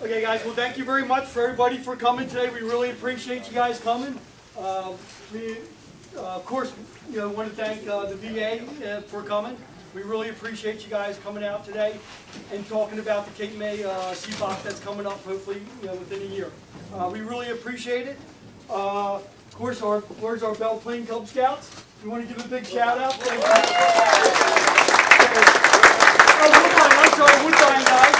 Okay, guys, well, thank you very much for everybody for coming today. We really appreciate you guys coming. We, of course, want to thank the VA for coming. We really appreciate you guys coming out today and talking about the Cape May CBOC that's coming up, hopefully, within a year. We really appreciate it. Of course, where's our Belleplain Cub Scouts? We want to give a big shout out. Thank you. Woodbine, guys.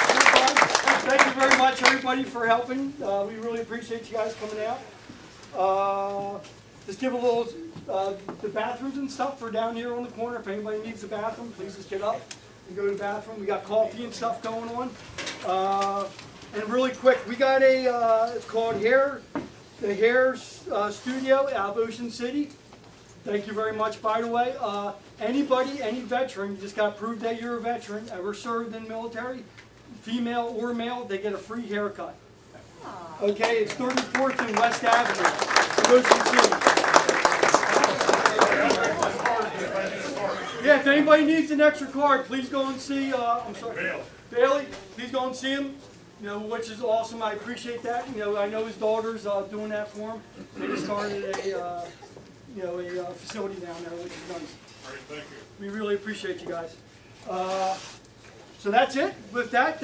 Thank you very much, everybody, for helping. We really appreciate you guys coming out. Just give a little, the bathrooms and stuff are down here on the corner. If anybody needs a bathroom, please just get up and go to the bathroom. We got coffee and stuff going on. And really quick, we got it's called the Hair Studio out of Ocean City. Thank you very much, by the way. Any veteran, you just got to prove that you're a veteran, ever served in the military, female or male, they get a free haircut. Okay, it's 34th and West Avenue, Ocean City. Yeah, if anybody needs an extra card, please go and see, Bailey, please go and see him, which is awesome. I appreciate that. I know his daughter's doing that for him. They just started a facility down there, which is nice. All right, thank you. We really appreciate you guys. So that's it. With that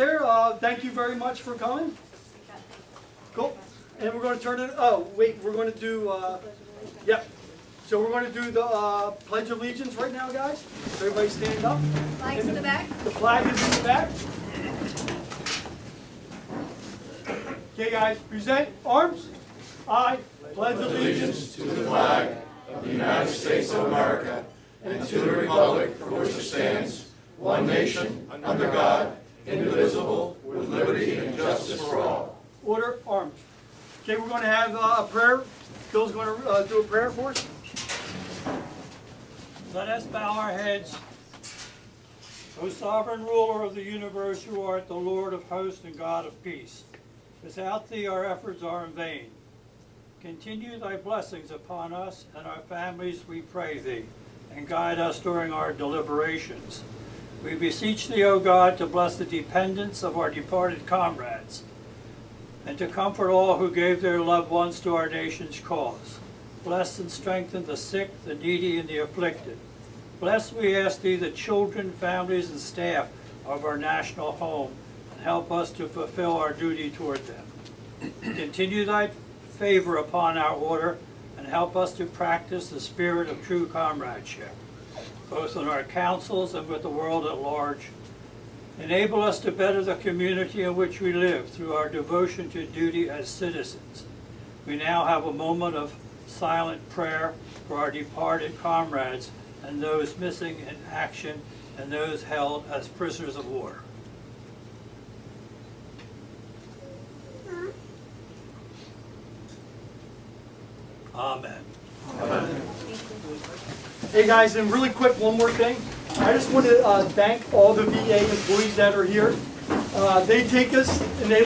thank you very much for coming. Cool. And we're going to turn it, we're going to do, yep. So we're going to do the Pledge of Allegiance right now, guys. So everybody stand up. Flag's in the back. The flag is in the back. Okay, guys, present arms. I pledge allegiance to the flag of the United States of America and to the republic for which it stands, one nation, under God, indivisible, with liberty and justice for all. Order, arms. Okay, we're going to have a prayer. Bill's going to do a prayer for us. Let us bow our heads. O sovereign ruler of the universe, who art the Lord of hosts and God of peace. Without thee our efforts are in vain. Continue thy blessings upon us and our families, we pray thee, and guide us during our deliberations. We beseech thee, O God, to bless the dependents of our departed comrades, and to comfort all who gave their loved ones to our nation's cause. Bless and strengthen the sick, the needy, and the afflicted. Bless, we ask thee, the children, families, and staff of our national home, and help us to fulfill our duty toward them. Continue thy favor upon our order, and help us to practice the spirit of true comradeship, both in our councils and with the world at large. Enable us to better the community in which we live through our devotion to duty as citizens. We now have a moment of silent prayer for our departed comrades and those missing in action and those held as prisoners of war. Amen. Amen. Hey guys, and really quick, one more thing. I just want to thank all the VA employees that are here. They take us and they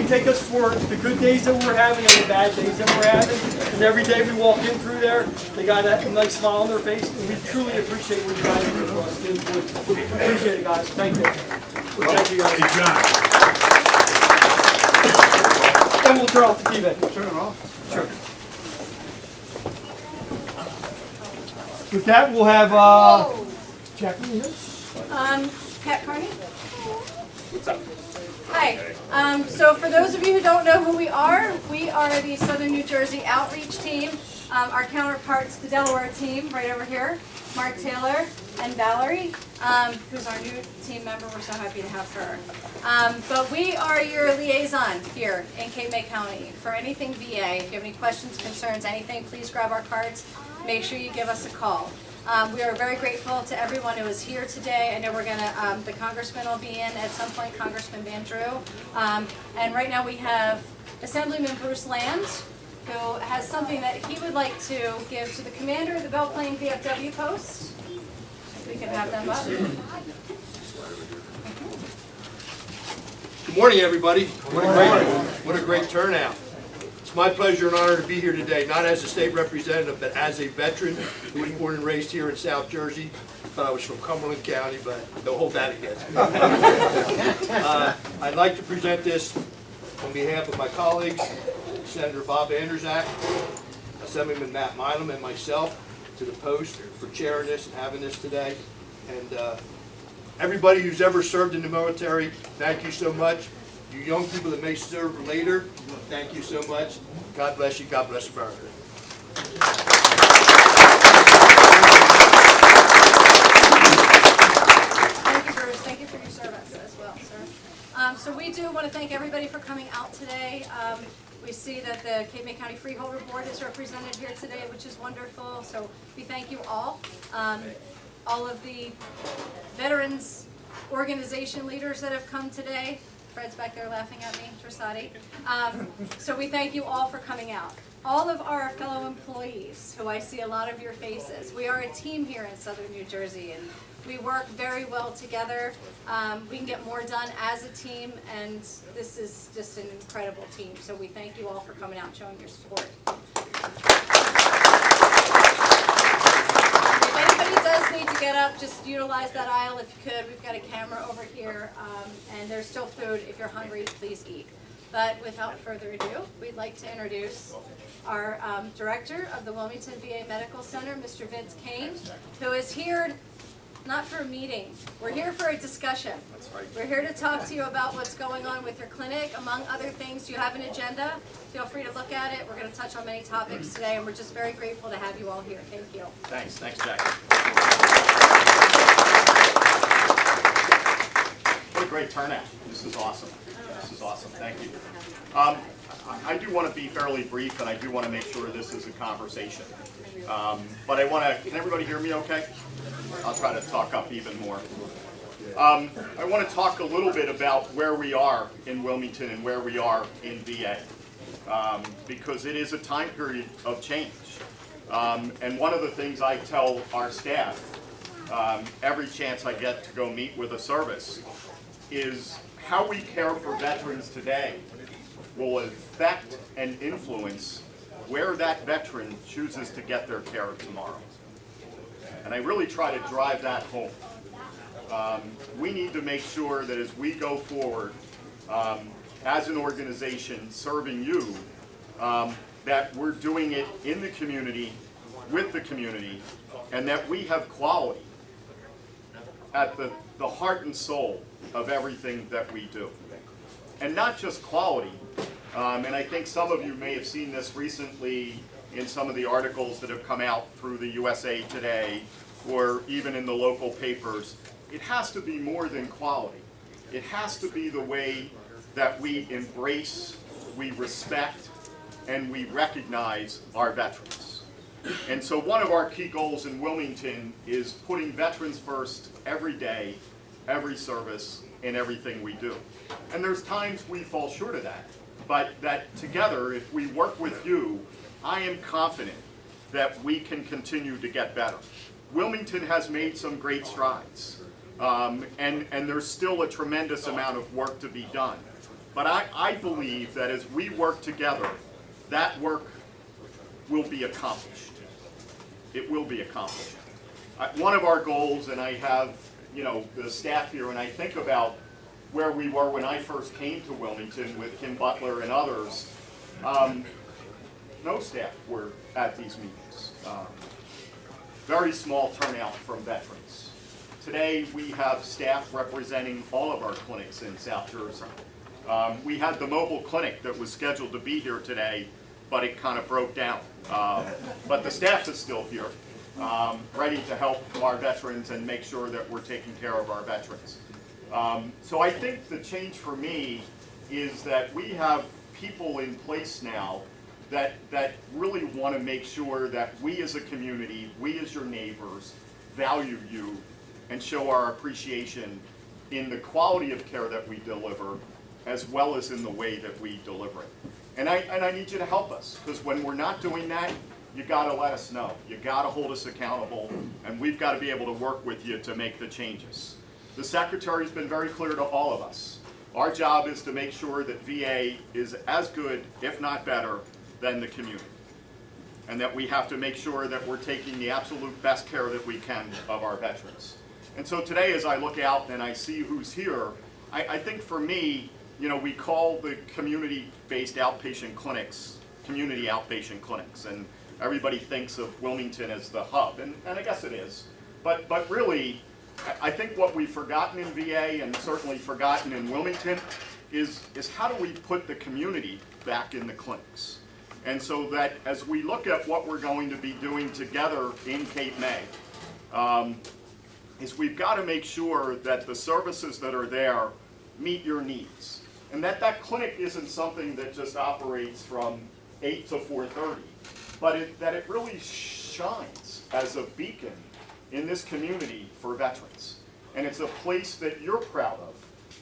take us for the good days that we're having and the bad days that we're having. And every day we walk in through there, they got a nice smile on their face, and we truly appreciate what you guys do for us, the employees. Appreciate it, guys. Thank you. Thank you, guys. Hey, John. Then we'll turn off the TV. Turn it off. Sure. With that, we'll have Jackie. Pat Carney. What's up? Hi. So for those of you who don't know who we are the Southern New Jersey Outreach Team. Our counterparts, the Delaware team, right over here, Mark Taylor and Valerie, who's our new team member. We're so happy to have her. But we are your liaison here in Cape May County for anything VA. If you have any questions, concerns, anything, please grab our cards. Make sure you give us a call. We are very grateful to everyone who is here today. I know we're going to, the congressman will be in at some point, Congressman Van Drew. And right now we have Assemblyman Bruce Land, who has something that he would like to give to the commander of the Belleplain VFW post. We can have them up. Good morning, everybody. What a great turnout. It's my pleasure and honor to be here today, not as a state representative, but as a veteran who was born and raised here in South Jersey. But I was from Cumberland County, but don't hold that against me. I'd like to present this On behalf of my colleagues, Senator Bob Anderzak, Assemblyman Matt Milam, and myself, to the post for chairing this and having this today. And everybody who's ever served in the military, thank you so much. You young people that may serve later, thank you so much. God bless you. God bless America. Thank you, Bruce. Thank you for your service as well, sir. So we do want to thank everybody for coming out today. We see that the Cape May County Freeholder Board is represented here today, which is wonderful. So we thank you all. All of the veterans organization leaders that have come today. Fred's back there laughing at me, Trasati. So we thank you all for coming out. All of our fellow employees, who I see a lot of your faces. We are a team here in Southern New Jersey, and we work very well together. We can get more done as a team, and this is just an incredible team. So we thank you all for coming out and showing your support. If anybody does need to get up, just utilize that aisle if you could. We've got a camera over here, and there's still food. If you're hungry, please eat. But without further ado, we'd like to introduce our director of the Wilmington VA Medical Center, Mr. Vince Kane, who is here not for a meeting. We're here for a discussion. That's right. We're here to talk to you about what's going on with your clinic, among other things. Do you have an agenda? Feel free to look at it. We're going to touch on many topics today, and we're just very grateful to have you all here. Thank you. Thanks, Jackie. What a great turnout. This is awesome. This is awesome. Thank you. I do want to be fairly brief, and I do want to make sure this is a conversation. But I want to, can everybody hear me okay? I'll try to talk up even more. I want to talk a little bit about where we are in Wilmington and where we are in VA, because it is a time period of change. And one of the things I tell our staff every chance I get to go meet with a service is how we care for veterans today will affect and influence where that veteran chooses to get their care tomorrow. And I really try to drive that home. We need to make sure that as we go forward as an organization serving you, that we're doing it in the community, with the community, and that we have quality at the heart and soul of everything that we do. And not just quality, and I think some of you may have seen this recently in some of the articles that have come out through the USA Today or even in the local papers. It has to be more than quality. It has to be the way that we embrace, we respect, and we recognize our veterans. And so one of our key goals in Wilmington is putting veterans first every day, every service, in everything we do. And there's times we fall short of that, but that together, if we work with you, I am confident that we can continue to get better. Wilmington has made some great strides, and there's still a tremendous amount of work to be done. But I believe that as we work together, that work will be accomplished. It will be accomplished. One of our goals, and I have the staff here, and I think about where we were when I first came to Wilmington with Kim Butler and others, no staff were at these meetings. Very small turnout from veterans. Today we have staff representing all of our clinics in South Jersey. We had the mobile clinic that was scheduled to be here today, but it kind of broke down. But the staff is still here, ready to help our veterans and make sure that we're taking care of our veterans. So I think the change for me is that we have people in place now that really want to make sure that we as a community, we as your neighbors, value you and show our appreciation in the quality of care that we deliver, as well as in the way that we deliver it. And I need you to help us, because when we're not doing that, you got to let us know. You got to hold us accountable, and we've got to be able to work with you to make the changes. The Secretary's been very clear to all of us. Our job is to make sure that VA is as good, if not better, than the community. And that we have to make sure that we're taking the absolute best care that we can of our veterans. And so today, as I look out and I see who's here, I think for me, you know, we call the community-based outpatient clinics community outpatient clinics, and everybody thinks of Wilmington as the hub, and I guess it is. But really, I think what we've forgotten in VA, and certainly forgotten in Wilmington, is how do we put the community back in the clinics? And so that as we look at what we're going to be doing together in Cape May, is we've got to make sure that the services that are there meet your needs. And that clinic isn't something that just operates from 8 to 4:30, but that it really shines as a beacon in this community for veterans. And it's a place that you're proud of,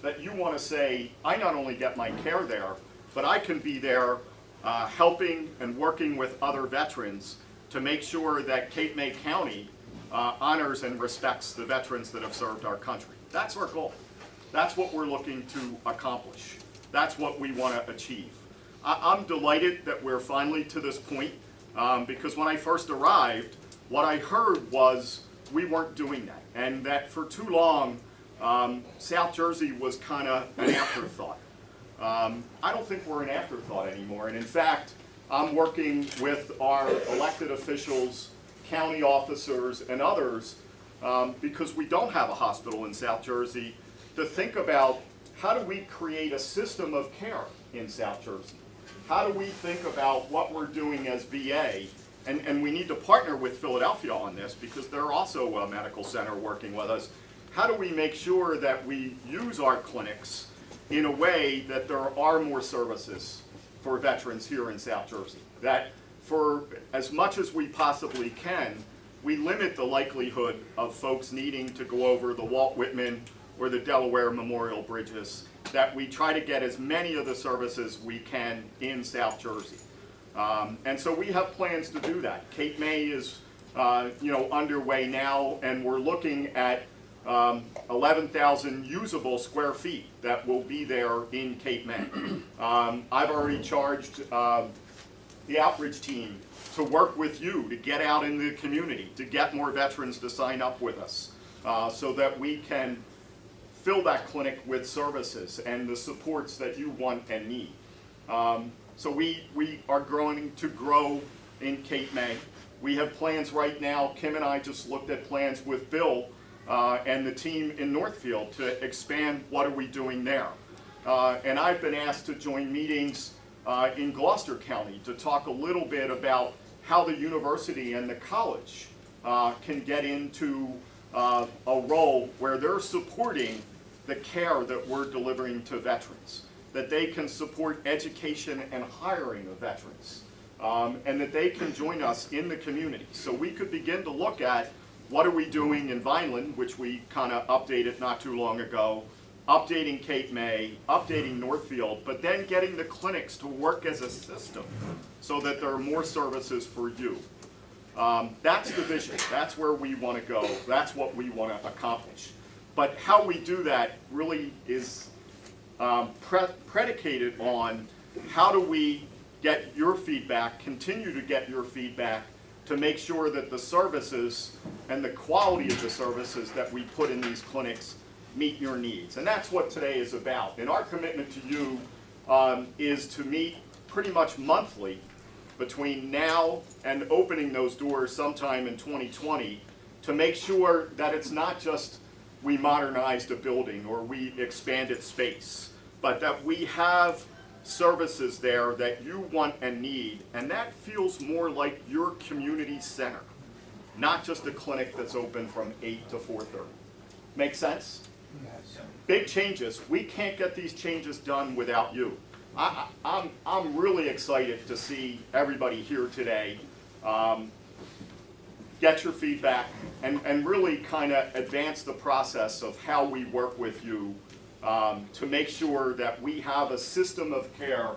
that you want to say, I not only get my care there, but I can be there helping and working with other veterans to make sure that Cape May County honors and respects the veterans that have served our country. That's our goal. That's what we're looking to accomplish. That's what we want to achieve. I'm delighted that we're finally to this point, because when I first arrived, what I heard was we weren't doing that, and that for too long, South Jersey was kind of an afterthought. I don't think we're an afterthought anymore, and in fact, I'm working with our elected officials, county officers, and others, because we don't have a hospital in South Jersey, to think about how do we create a system of care in South Jersey? How do we think about what we're doing as VA? And we need to partner with Philadelphia on this, because they're also a medical center working with us. How do we make sure that we use our clinics in a way that there are more services for veterans here in South Jersey? That for as much as we possibly can, we limit the likelihood of folks needing to go over the Walt Whitman or the Delaware Memorial Bridges, that we try to get as many of the services we can in South Jersey. And so we have plans to do that. Cape May is underway now, and we're looking at 11,000 usable square feet that will be there in Cape May. I've already charged the outreach team to work with you to get out in the community, to get more veterans to sign up with us, so that we can fill that clinic with services and the supports that you want and need. So we are going to grow in Cape May. We have plans right now. Kim and I just looked at plans with Bill and the team in Northfield to expand what are we doing there. And I've been asked to join meetings in Gloucester County to talk a little bit about how the university and the college can get into a role where they're supporting the care that we're delivering to veterans, that they can support education and hiring of veterans, and that they can join us in the community. So we could begin to look at what are we doing in Vineland, which we kind of updated not too long ago, updating Cape May, updating Northfield, but then getting the clinics to work as a system so that there are more services for you. That's the vision. That's where we want to go. That's what we want to accomplish. But how we do that really is predicated on how do we get your feedback, continue to get your feedback, to make sure that the services and the quality of the services that we put in these clinics meet your needs. And that's what today is about. And our commitment to you is to meet pretty much monthly between now and opening those doors sometime in 2020 to make sure that it's not just we modernized a building or we expanded space, but that we have services there that you want and need, and that feels more like your community center, not just a clinic that's open from 8 to 4:30. Make sense? Yes. Big changes. We can't get these changes done without you. I'm really excited to see everybody here today get your feedback and really kind of advance the process of how we work with you to make sure that we have a system of care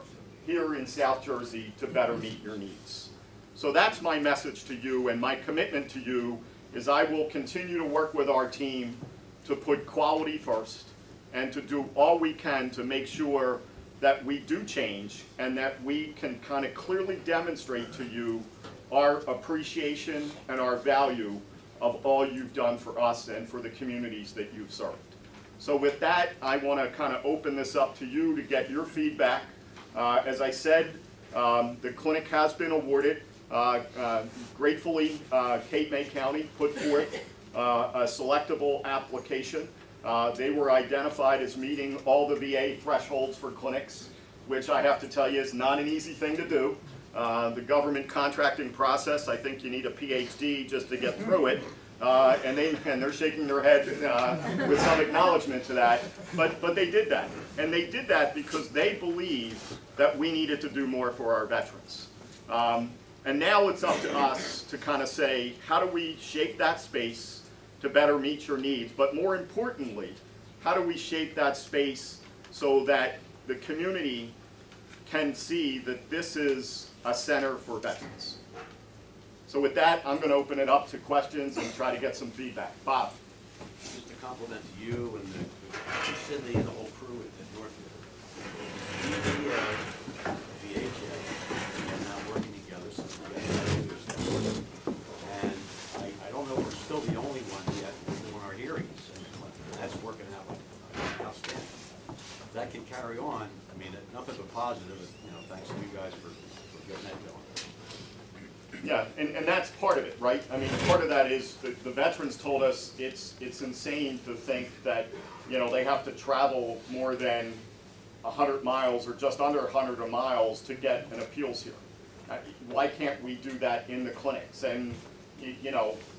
here in South Jersey to better meet your needs. So that's my message to you, and my commitment to you is I will continue to work with our team to put quality first and to do all we can to make sure that we do change and that we can kind of clearly demonstrate to you our appreciation and our value of all you've done for us and for the communities that you've served. So with that, I want to kind of open this up to you to get your feedback. As I said, the clinic has been awarded. Gratefully, Cape May County put forth a selectable application. They were identified as meeting all the VA thresholds for clinics, which I have to tell you is not an easy thing to do. The government contracting process, I think you need a PhD just to get through it. And they're shaking their head with some acknowledgement to that. But they did that. And they did that because they believed that we needed to do more for our veterans. And now it's up to us to kind of say, how do we shape that space to better meet your needs? But more importantly, how do we shape that space so that the community can see that this is a center for veterans? So with that, I'm going to open it up to questions and try to get some feedback. Bob. Just a compliment to you and Cindy and the whole crew at Northfield. DVA, VHA, are now working together since we got introduced. And I don't know if we're still the only one yet doing our hearings, and that's working out outstanding. If that can carry on, I mean, nothing but positive, thanks to you guys for getting that going. Yeah, and that's part of it, right? I mean, part of that is the veterans told us it's insane to think that, they have to travel more than 100 miles or just under 100 miles to get an appeals hearing. Why can't we do that in the clinics? And,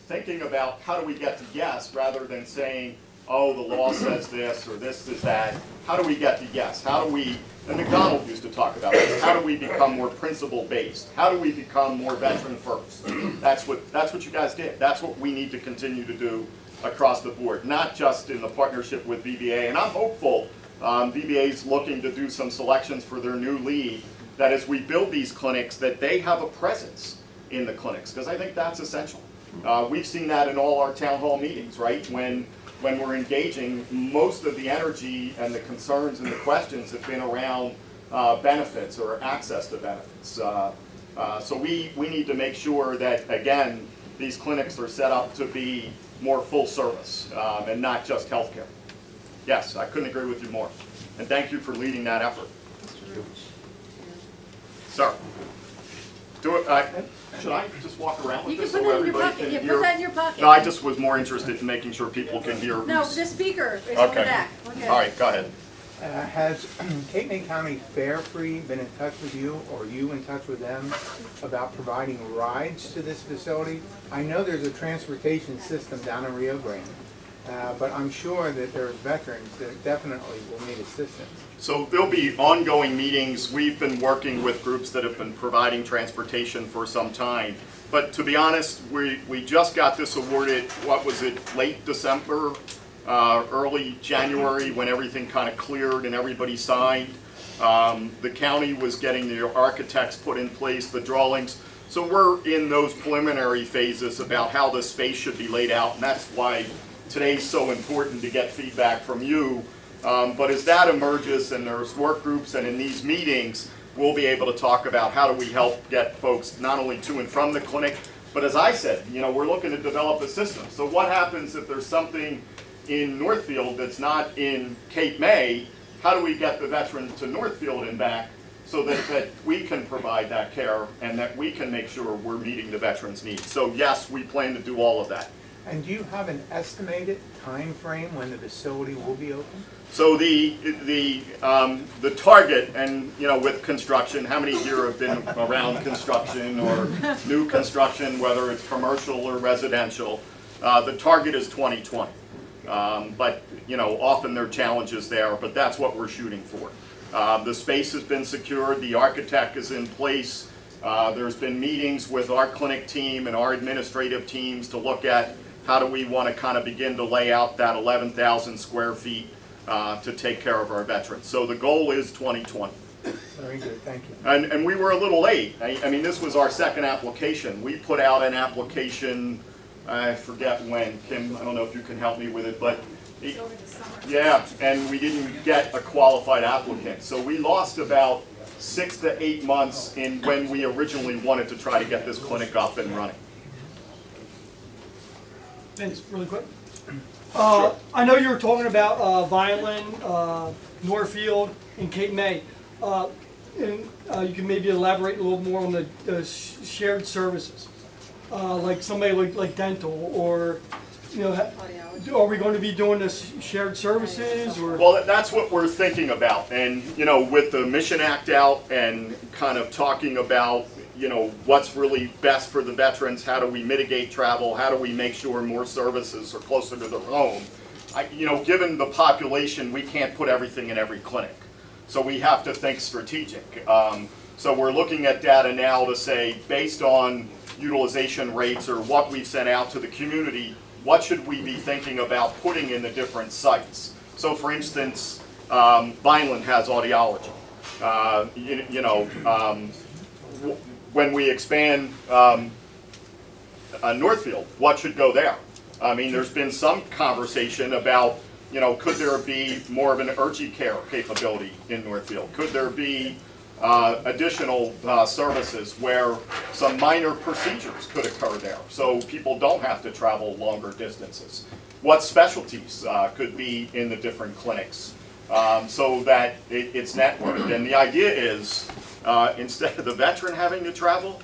thinking about how do we get to yes rather than saying, oh, the law says this or this is that. How do we get to yes? How do we, and McDonald used to talk about this, how do we become more principle-based? How do we become more veteran-first? That's what you guys did. That's what we need to continue to do across the board, not just in the partnership with VBA. And I'm hopeful VBA is looking to do some selections for their new lead, that as we build these clinics, that they have a presence in the clinics, because I think that's essential. We've seen that in all our town hall meetings, right? When we're engaging, most of the energy and the concerns and the questions have been around benefits or access to benefits. So we need to make sure that, again, these clinics are set up to be more full service and not just healthcare. Yes, I couldn't agree with you more. And thank you for leading that effort. Sir, do it. Should I just walk around with You can this put so it in your everybody pocket. can You hear? put that in your pocket. No, I just was more interested in making sure people can hear. No, who's- the speaker is on the Okay. back. Okay. All right, go ahead. Has Cape May County Fair Free been in touch with you, or you in touch with them, about providing rides to this facility? I know there's a transportation system down in Rio Grande, but I'm sure that there's veterans that definitely will need assistance. So there'll be ongoing meetings. We've been working with groups that have been providing transportation for some time. But to be honest, we just got this awarded, what was it, late December, early January, when everything kind of cleared and everybody signed. The county was getting the architects put in place, the drawings. So we're in those preliminary phases about how the space should be laid out, and that's why today's so important to get feedback from you. But as that emerges and there's work groups and in these meetings, we'll be able to talk about how do we help get folks not only to and from the clinic, but as I said, we're looking to develop a system. So what happens if there's something in Northfield that's not in Cape May? How do we get the veteran to Northfield and back so that we can provide that care and that we can make sure we're meeting the veterans' needs? So yes, we plan to do all of that. And do you have an estimated time frame when the facility will be open? So the target, and with construction, how many here have been around construction or new construction, whether it's commercial or residential? The target is 2020. But often there are challenges there, but that's what we're shooting for. The space has been secured, the architect is in place. There's been meetings with our clinic team and our administrative teams to look at how do we want to kind of begin to lay out that 11,000 square feet to take care of our veterans. So the goal is 2020. Very good, thank you. And we were a little late. I mean, this was our second application. We put out an application, I forget when, Kim, I don't know if you can help me with it, but yeah, and we didn't get a qualified applicant. So we lost about 6 to 8 months in when we originally wanted to try to get this clinic up and running. Vince, really quick. I know you were talking about Vineland, Northfield, and Cape May. And you can maybe elaborate a little more on the shared services, like somebody like dental, or are we going to be doing this shared services, or? Well, that's what we're thinking about, and with the Mission Act out and kind of talking about what's really best for the veterans, how do we mitigate travel, how do we make sure more services are closer to their home. Given the population, we can't put everything in every clinic. So we have to think strategic. So we're looking at data now to say, based on utilization rates or what we've sent out to the community, what should we be thinking about putting in the different sites? So for instance, Vineland has audiology. When we expand Northfield, what should go there? I mean, there's been some conversation about, could there be more of an urgent care capability in Northfield? Could there be additional services where some minor procedures could occur there, so people don't have to travel longer distances? What specialties could be in the different clinics so that it's networked? And the idea is, instead of the veteran having to travel,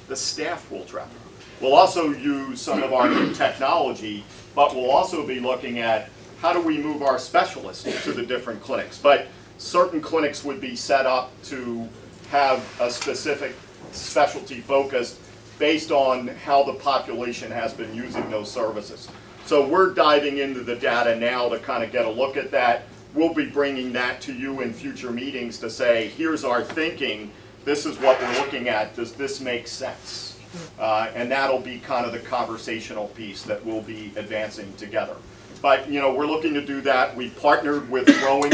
the staff will travel. We'll also use some of our new technology, but we'll also be looking at how do we move our specialists to the different clinics. But certain clinics would be set up to have a specific specialty focus based on how the population has been using those services. So we're diving into the data now to kind of get a look at that. We'll be bringing that to you in future meetings to say, here's our thinking, this is what we're looking at, does this make sense? And that'll be kind of the conversational piece that we'll be advancing together. But we're looking to do that. We partnered with Growing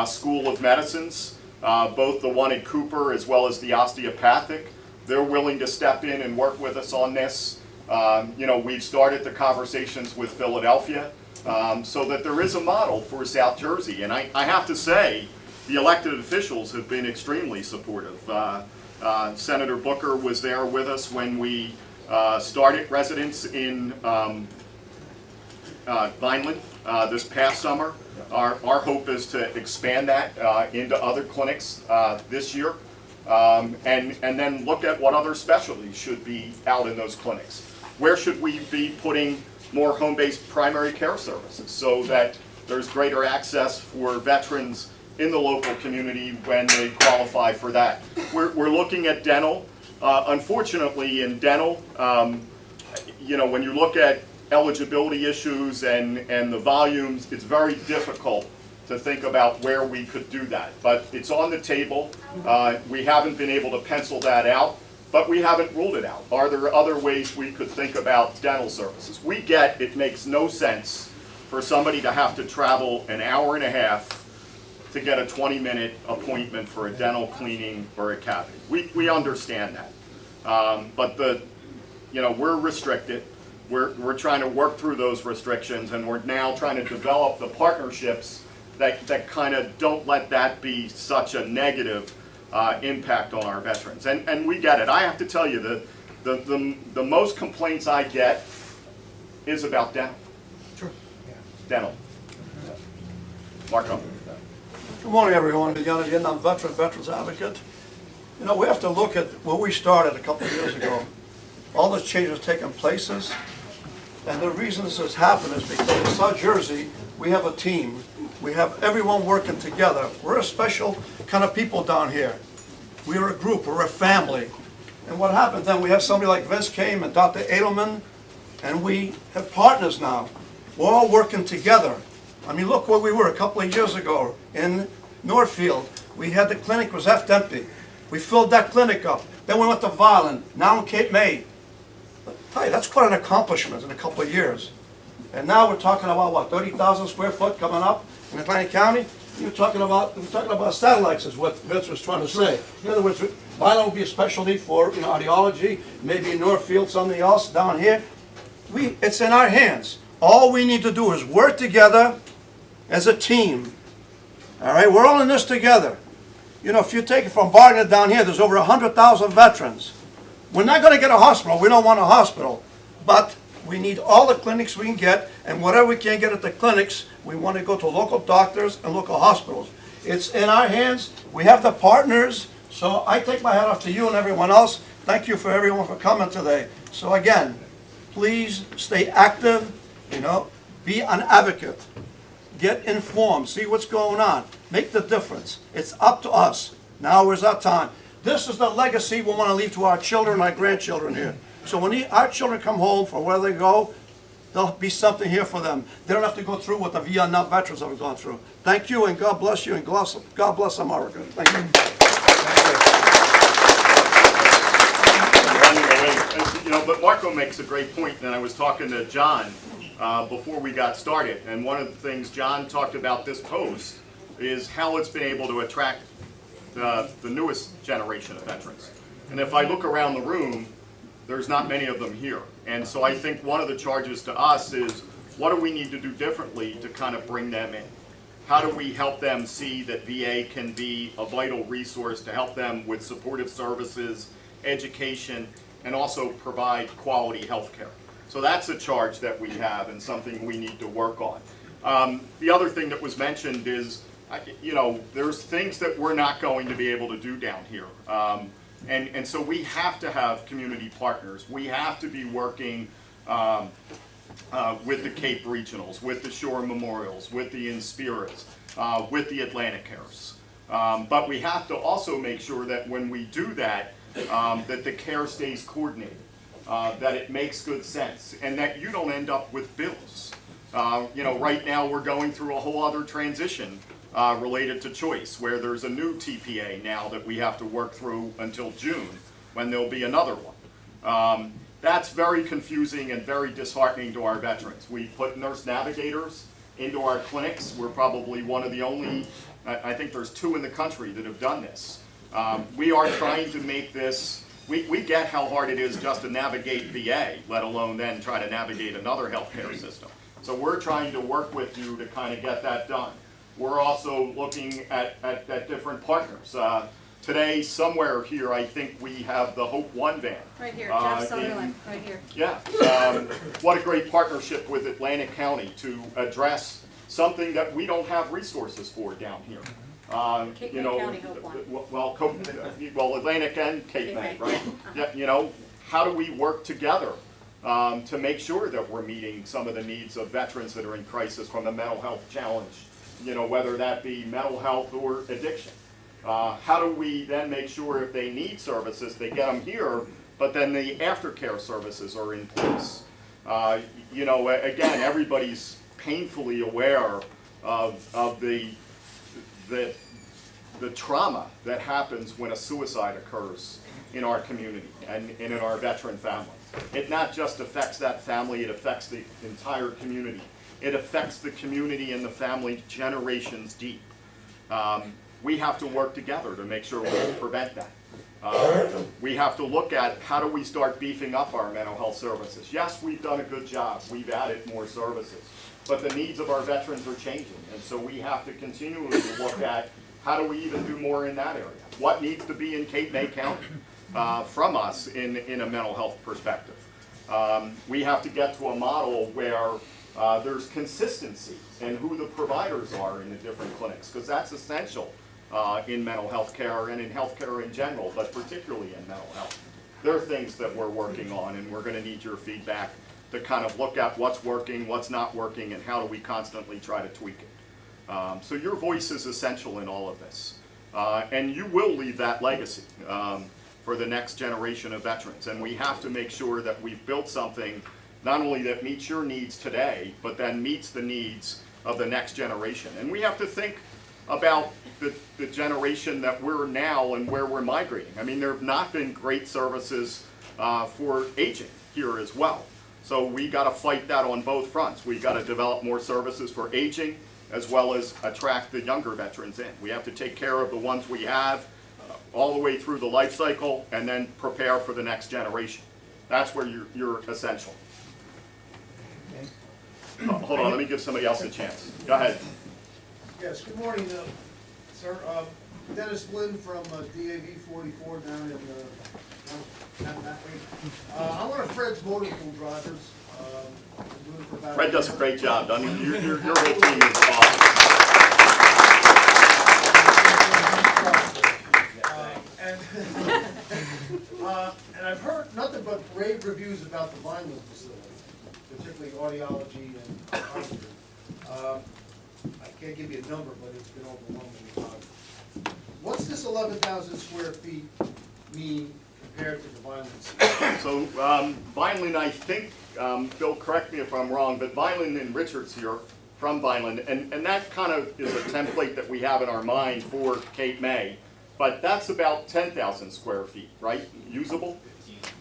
School of Medicines, both the one at Cooper as well as the osteopathic. They're willing to step in and work with us on this. We've started the conversations with Philadelphia so that there is a model for South Jersey. And I have to say, the elected officials have been extremely supportive. Senator Booker was there with us when we started residence in Vineland this past summer. Our hope is to expand that into other clinics this year, and then look at what other specialties should be out in those clinics. Where should we be putting more home-based primary care services so that there's greater access for veterans in the local community when they qualify for that? We're looking at dental. Unfortunately, in dental, when you look at eligibility issues and the volumes, it's very difficult to think about where we could do that. But it's on the table. We haven't been able to pencil that out, but we haven't ruled it out. Are there other ways we could think about dental services? We get it makes no sense for somebody to have to travel an hour and a half to get a 20-minute appointment for a dental cleaning or a cavity. We understand that. But we're restricted. We're trying to work through those restrictions, and we're now trying to develop the partnerships that kind of don't let that be such a negative impact on our veterans. And we get it. I have to tell you, the most complaints I get is about dental. Sure. Dental. Marco. Good morning, everyone. Again, I'm veterans advocate. We have to look at where we started a couple of years ago. All the changes taken places, and the reason this has happened is because in South Jersey, we have a team. We have everyone working together. We're a special kind of people down here. We're a group, we're a family. And what happened then, we have somebody like Vince came and Dr. Edelman, and we have partners now. We're all working together. I mean, look where we were a couple of years ago in Northfield. We had the clinic was half empty. We filled that clinic up. Then we went to Vineland, now in Cape May. Hey, that's quite an accomplishment in a couple of years. And now we're talking about what, 30,000 square foot coming up in Atlantic County? We're talking about satellites is what Vince was trying to say. In other words, Vineland will be a specialty for audiology, maybe in Northfield, something else down here. It's in our hands. All we need to do is work together as a team. All right, we're all in this together. If you take it from Barton down here, there's over 100,000 veterans. We're not going to get a hospital. We don't want a hospital. But We need all the clinics we can get, and whatever we can't get at the clinics, we want to go to local doctors and local hospitals. It's in our hands. We have the partners. So I take my hat off to you and everyone else. Thank you for everyone for coming today. So again, please stay active, be an advocate. Get informed, see what's going on. Make the difference. It's up to us. Now is our time. This is the legacy we want to leave to our children and our grandchildren here. So when our children come home from where they go, there'll be something here for them. They don't have to go through what the Vietnam veterans have gone through. Thank you, and God bless you, and God bless America. Thank you. But Marco makes a great point, and I was talking to John before we got started, and one of the things John talked about this post is how it's been able to attract the newest generation of veterans. And if I look around the room, there's not many of them here. And so I think one of the charges to us is, what do we need to do differently to kind of bring them in? How do we help them see that VA can be a vital resource to help them with supportive services, education, and also provide quality health care? So that's a charge that we have and something we need to work on. The other thing that was mentioned is, there's things that we're not going to be able to do down here. And so we have to have community partners. We have to be working with the Cape Regionals, with the Shore Memorials, with the Inspiras, with the Atlantic Cares. But we have to also make sure that when we do that, that the care stays coordinated, that it makes good sense, and that you don't end up with bills. Right now we're going through a whole other transition related to choice, where there's a new TPA now that we have to work through until June, when there'll be another one. That's very confusing and very disheartening to our veterans. We put nurse navigators into our clinics. We're probably one of the only, I think there's 2 in the country that have done this. We are trying to make this, we get how hard it is just to navigate VA, let alone then try to navigate another healthcare system. So we're trying to work with you to kind of get that done. We're also looking at different partners. Today, somewhere here, I think we have the Hope One van. Right here, Jeff Sutherland, right here. Yeah. What a great partnership with Atlantic County to address something that we don't have resources for down here. Cape May County Hope One. Well, Atlantic and Cape May, right? Yeah, how do we work together to make sure that we're meeting some of the needs of veterans that are in crisis from a mental health challenge, whether that be mental health or addiction. How do we then make sure if they need services, they get them here, but then the aftercare services are in place? Again, everybody's painfully aware of the trauma that happens when a suicide occurs in our community and in our veteran family. It not just affects that family, it affects the entire community. It affects the community and the family generations deep. We have to work together to make sure we prevent that. We have to look at how do we start beefing up our mental health services. Yes, we've done a good job. We've added more services. But the needs of our veterans are changing. And so we have to continually look at how do we even do more in that area. What needs to be in Cape May County from us in a mental health perspective. We have to get to a model where there's consistency in who the providers are in the different clinics, because that's essential in mental health care and in health care in general, but particularly in mental health. There are things that we're working on, and we're going to need your feedback to kind of look at what's working, what's not working, and how do we constantly try to tweak it. So your voice is essential in all of this. And you will leave that legacy for the next generation of veterans. And we have to make sure that we've built something not only that meets your needs today, but then meets the needs of the next generation. And we have to think about the generation that we're now and where we're migrating. I mean, there have not been great services for aging here as well. So we got to fight that on both fronts. We've got to develop more services for aging as well as attract the younger veterans in. We have to take care of the ones we have all the way through the life cycle and then prepare for the next generation. That's where you're essential. Hold on, let me give somebody else a chance. Go ahead. Yes, good morning, sir. Dennis Flynn from DAV 44 down in that way. I'm one of Fred's motor pool drivers. Been doing it for about Fred does a year. great job, doesn't he? Your whole team is awesome. And I've heard nothing but rave reviews about the Vineland facility, particularly audiology and carpentry. I can't give you a number, but it's been overwhelming. What's this 11,000 square feet mean compared to the Vineland? So Vineland, I think, Bill, correct me if I'm wrong, but Vineland and Richards here from Vineland, and that kind of is a template that we have in our mind for Cape May, but that's about 10,000 square feet, right? Usable?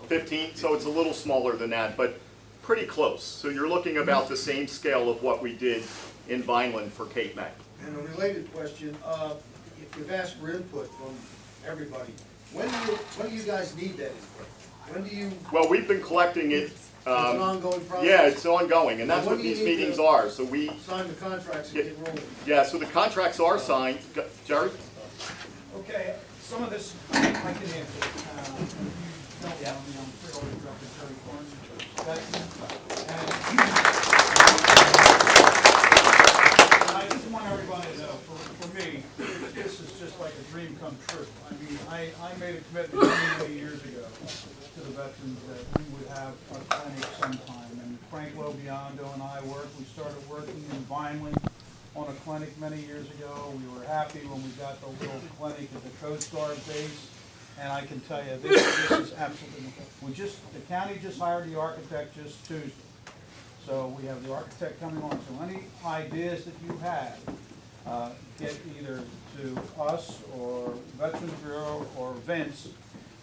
15, so it's a little smaller than that, but pretty close. So you're looking about the same scale of what we did in Vineland for Cape May. And a related question, if you've asked for input from everybody, when do you guys need that input? When do you, Well, we've been collecting it. it's an ongoing process? Yeah, it's ongoing, and that's When what do you these need meetings to are. So we, sign the contracts and get rolling? yeah, so the contracts are signed. Jerry? Okay, some of this I can answer. If you don't know me, I'm Freeholder Director Terry Corns. And I just want everybody to know, for me, this is just like a dream come true. I mean, I made a commitment many years ago to the veterans that we would have a clinic sometime. And Frank Lobiondo and I we started working in Vineland on a clinic many years ago. We were happy when we got the little clinic at the Coast Guard base. And I can tell you, this is absolutely, the county just hired the architect just Tuesday. So we have the architect coming on. So any ideas that you have, get either to us or Veterans Bureau or Vince,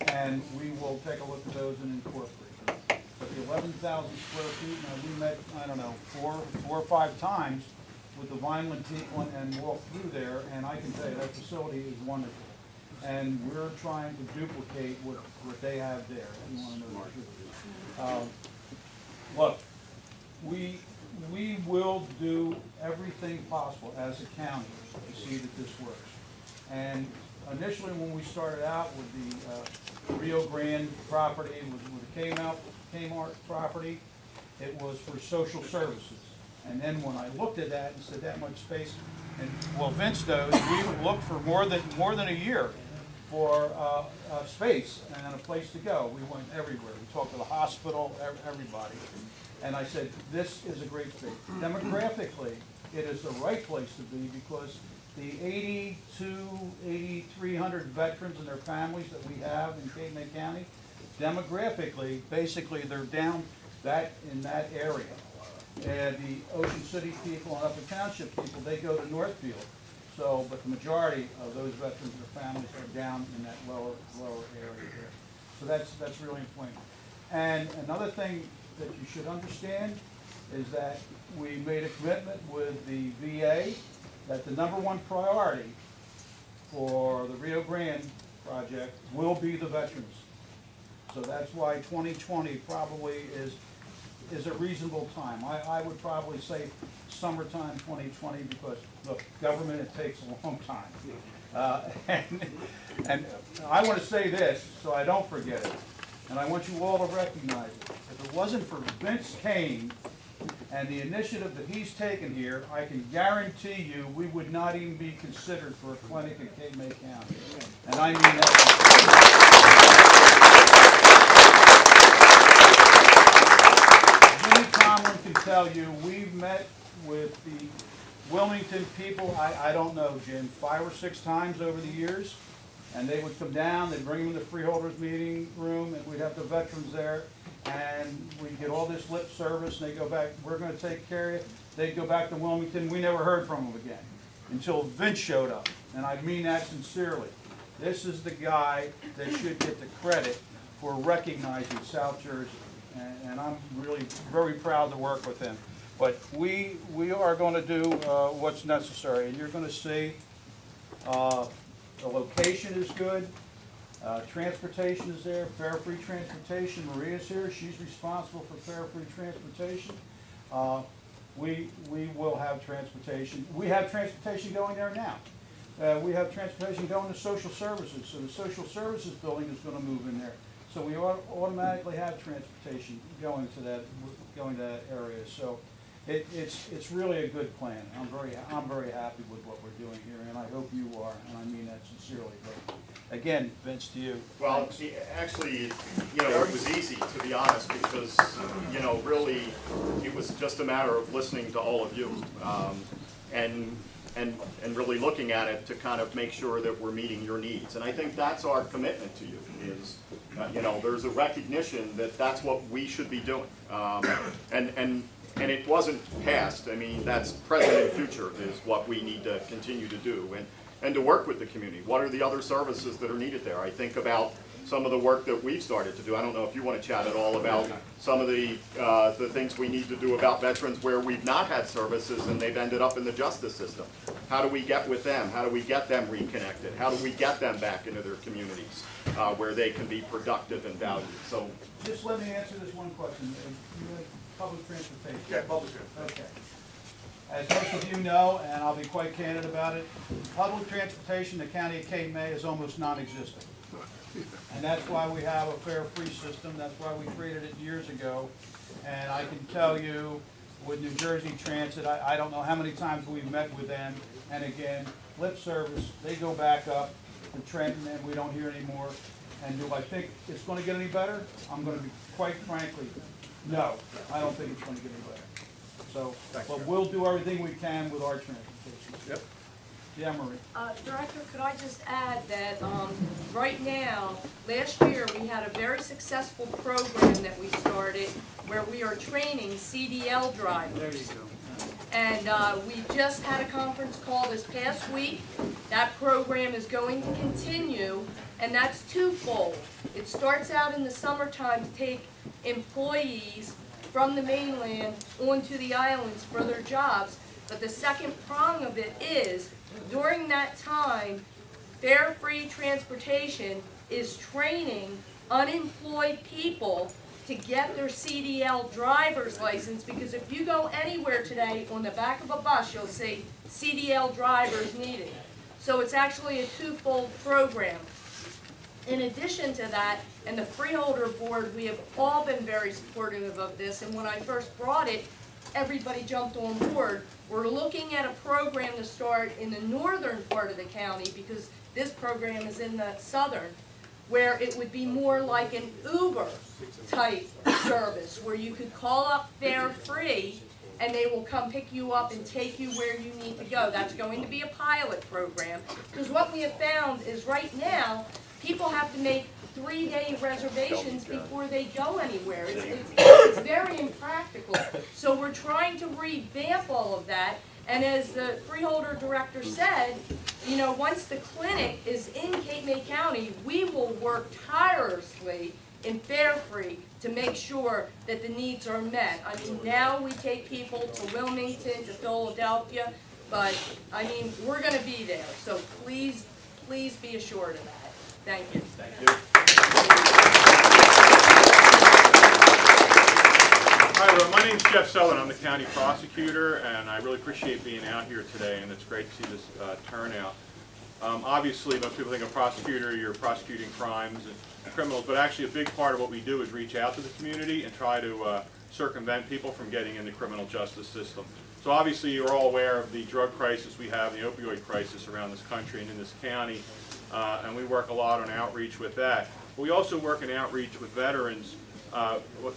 and we will take a look at those and incorporate them. But the 11,000 square feet, now we met, I don't know, four or five times with the Vineland people and walked through there, and I can tell you that facility is wonderful. And we're trying to duplicate what they have there. If you want to know the truth. Look, we will do everything possible as a county to see that this works. And initially, when we started out with the Rio Grande property, with the Kmart property, it was for social services. And then when I looked at that and said that much space, and well, Vince knows, we would look for more than a year for space and a place to go. We went everywhere. We talked to the hospital, everybody. And I said, this is a great space. Demographically, it is the right place to be because the 8,300 veterans and their families that we have in Cape May County, demographically, basically they're down in that area. And the Ocean City people and Upper Township people, they go to Northfield. So, but the majority of those veterans and their families are down in that lower area there. So that's really important. And another thing that you should understand is that we made a commitment with the VA that the #1 priority for the Rio Grande project will be the veterans. So that's why 2020 probably is a reasonable time. I would probably say summertime 2020 because, look, government, it takes a long time. And I want to say this so I don't forget it, and I want you all to recognize it. If it wasn't for Vince Kane and the initiative that he's taken here, I can guarantee you we would not even be considered for a clinic in Cape May County. And I mean that. Jimmy Tomlin can tell you, we've met with the Wilmington people, I don't know, Jim, 5 or 6 times over the years. And they would come down, they'd bring them in the freeholders meeting room, and we'd have the veterans there. And we'd get all this lip service, and they'd go back, we're going to take care of you. They'd go back to Wilmington. We never heard from them again until Vince showed up. And I mean that sincerely. This is the guy that should get the credit for recognizing South Jersey. And I'm really very proud to work with him. But we are going to do what's necessary. And you're going to see the location is good. Transportation is there, fare-free transportation. Maria's here, she's responsible for fare-free transportation. We will have transportation. We have transportation going there now. We have transportation going to social services, so the social services building is going to move in there. So we automatically have transportation going to that going to that area. So it's really a good plan. I'm very happy with what we're doing here, and I hope you are, and I mean that sincerely. But again, Vince, to you. Well, actually, you know, it was easy, to be honest, because, you know, really, it was just a matter of listening to all of you, and really looking at it to kind of make sure that we're meeting your needs. And I think that's our commitment to you, is, you know, there's a recognition that that's what we should be doing. And it wasn't past. I mean, that's present and future is what we need to continue to do. And to work with the community. What are the other services that are needed there? I think about some of the work that we've started to do. I don't know if you want to chat at all about some of the things we need to do about veterans where we've not had services and they've ended up in the justice system. How do we get with them? How do we get them reconnected? How do we get them back into their communities where they can be productive and valued? So, Just let me answer this one question. You had public transportation. Yeah, public transportation. Okay. As most of you know, and I'll be quite candid about it, public transportation in the county of Cape May is almost non-existent. And that's why we have a fare free system. That's why we created it years ago. And I can tell you, with New Jersey Transit, I don't know how many times we've met with them. And again, lip service, they go back up to Trenton and we don't hear anymore. And do I think it's going to get any better? I'm going to be quite frankly, no, I don't think it's going to get any better. So, but we'll do everything we can with our transportation. Yep. Yeah, Marie. Director, could I just add that right now, last year, we had a very successful program that we started where we are training CDL drivers. There you go. And we just had a conference call this past week. That program is going to continue, and that's twofold. It starts out in the summertime to take employees from the mainland onto the islands for their jobs. But the second prong of it is, during that time, fare-free transportation is training unemployed people to get their CDL driver's license, because if you go anywhere today on the back of a bus, you'll see CDL drivers needed. So it's actually a twofold program. In addition to that, and the Freeholder Board, we have all been very supportive of this, and when I first brought it, everybody jumped on board. We're looking at a program to start in the northern part of the county, because this program is in the southern, where it would be more like an Uber type service, where you could call up fare free and they will come pick you up and take you where you need to go. That's going to be a pilot program, because what we have found is right now, people have to make 3-day reservations before they go anywhere. It's very impractical. So we're trying to revamp all of that. And as the Freeholder Director said, you know, once the clinic is in Cape May County, we will work tirelessly in fare-free to make sure that the needs are met. I mean, now we take people to Wilmington, to Philadelphia, but I mean, we're going to be there. So please, please be assured of that. Thank you. thank you. Hi, everyone. My name's Jeff Sullivan. I'm the county prosecutor, and I really appreciate being out here today, and it's great to see this turnout. Obviously, most people think of prosecutor, you're prosecuting crimes and criminals, but actually a big part of what we do is reach out to the community and try to circumvent people from getting in the criminal justice system. So obviously, you're all aware of the drug crisis we have, the opioid crisis around this country and in this county, and we work a lot on outreach with that. But we also work in outreach with veterans.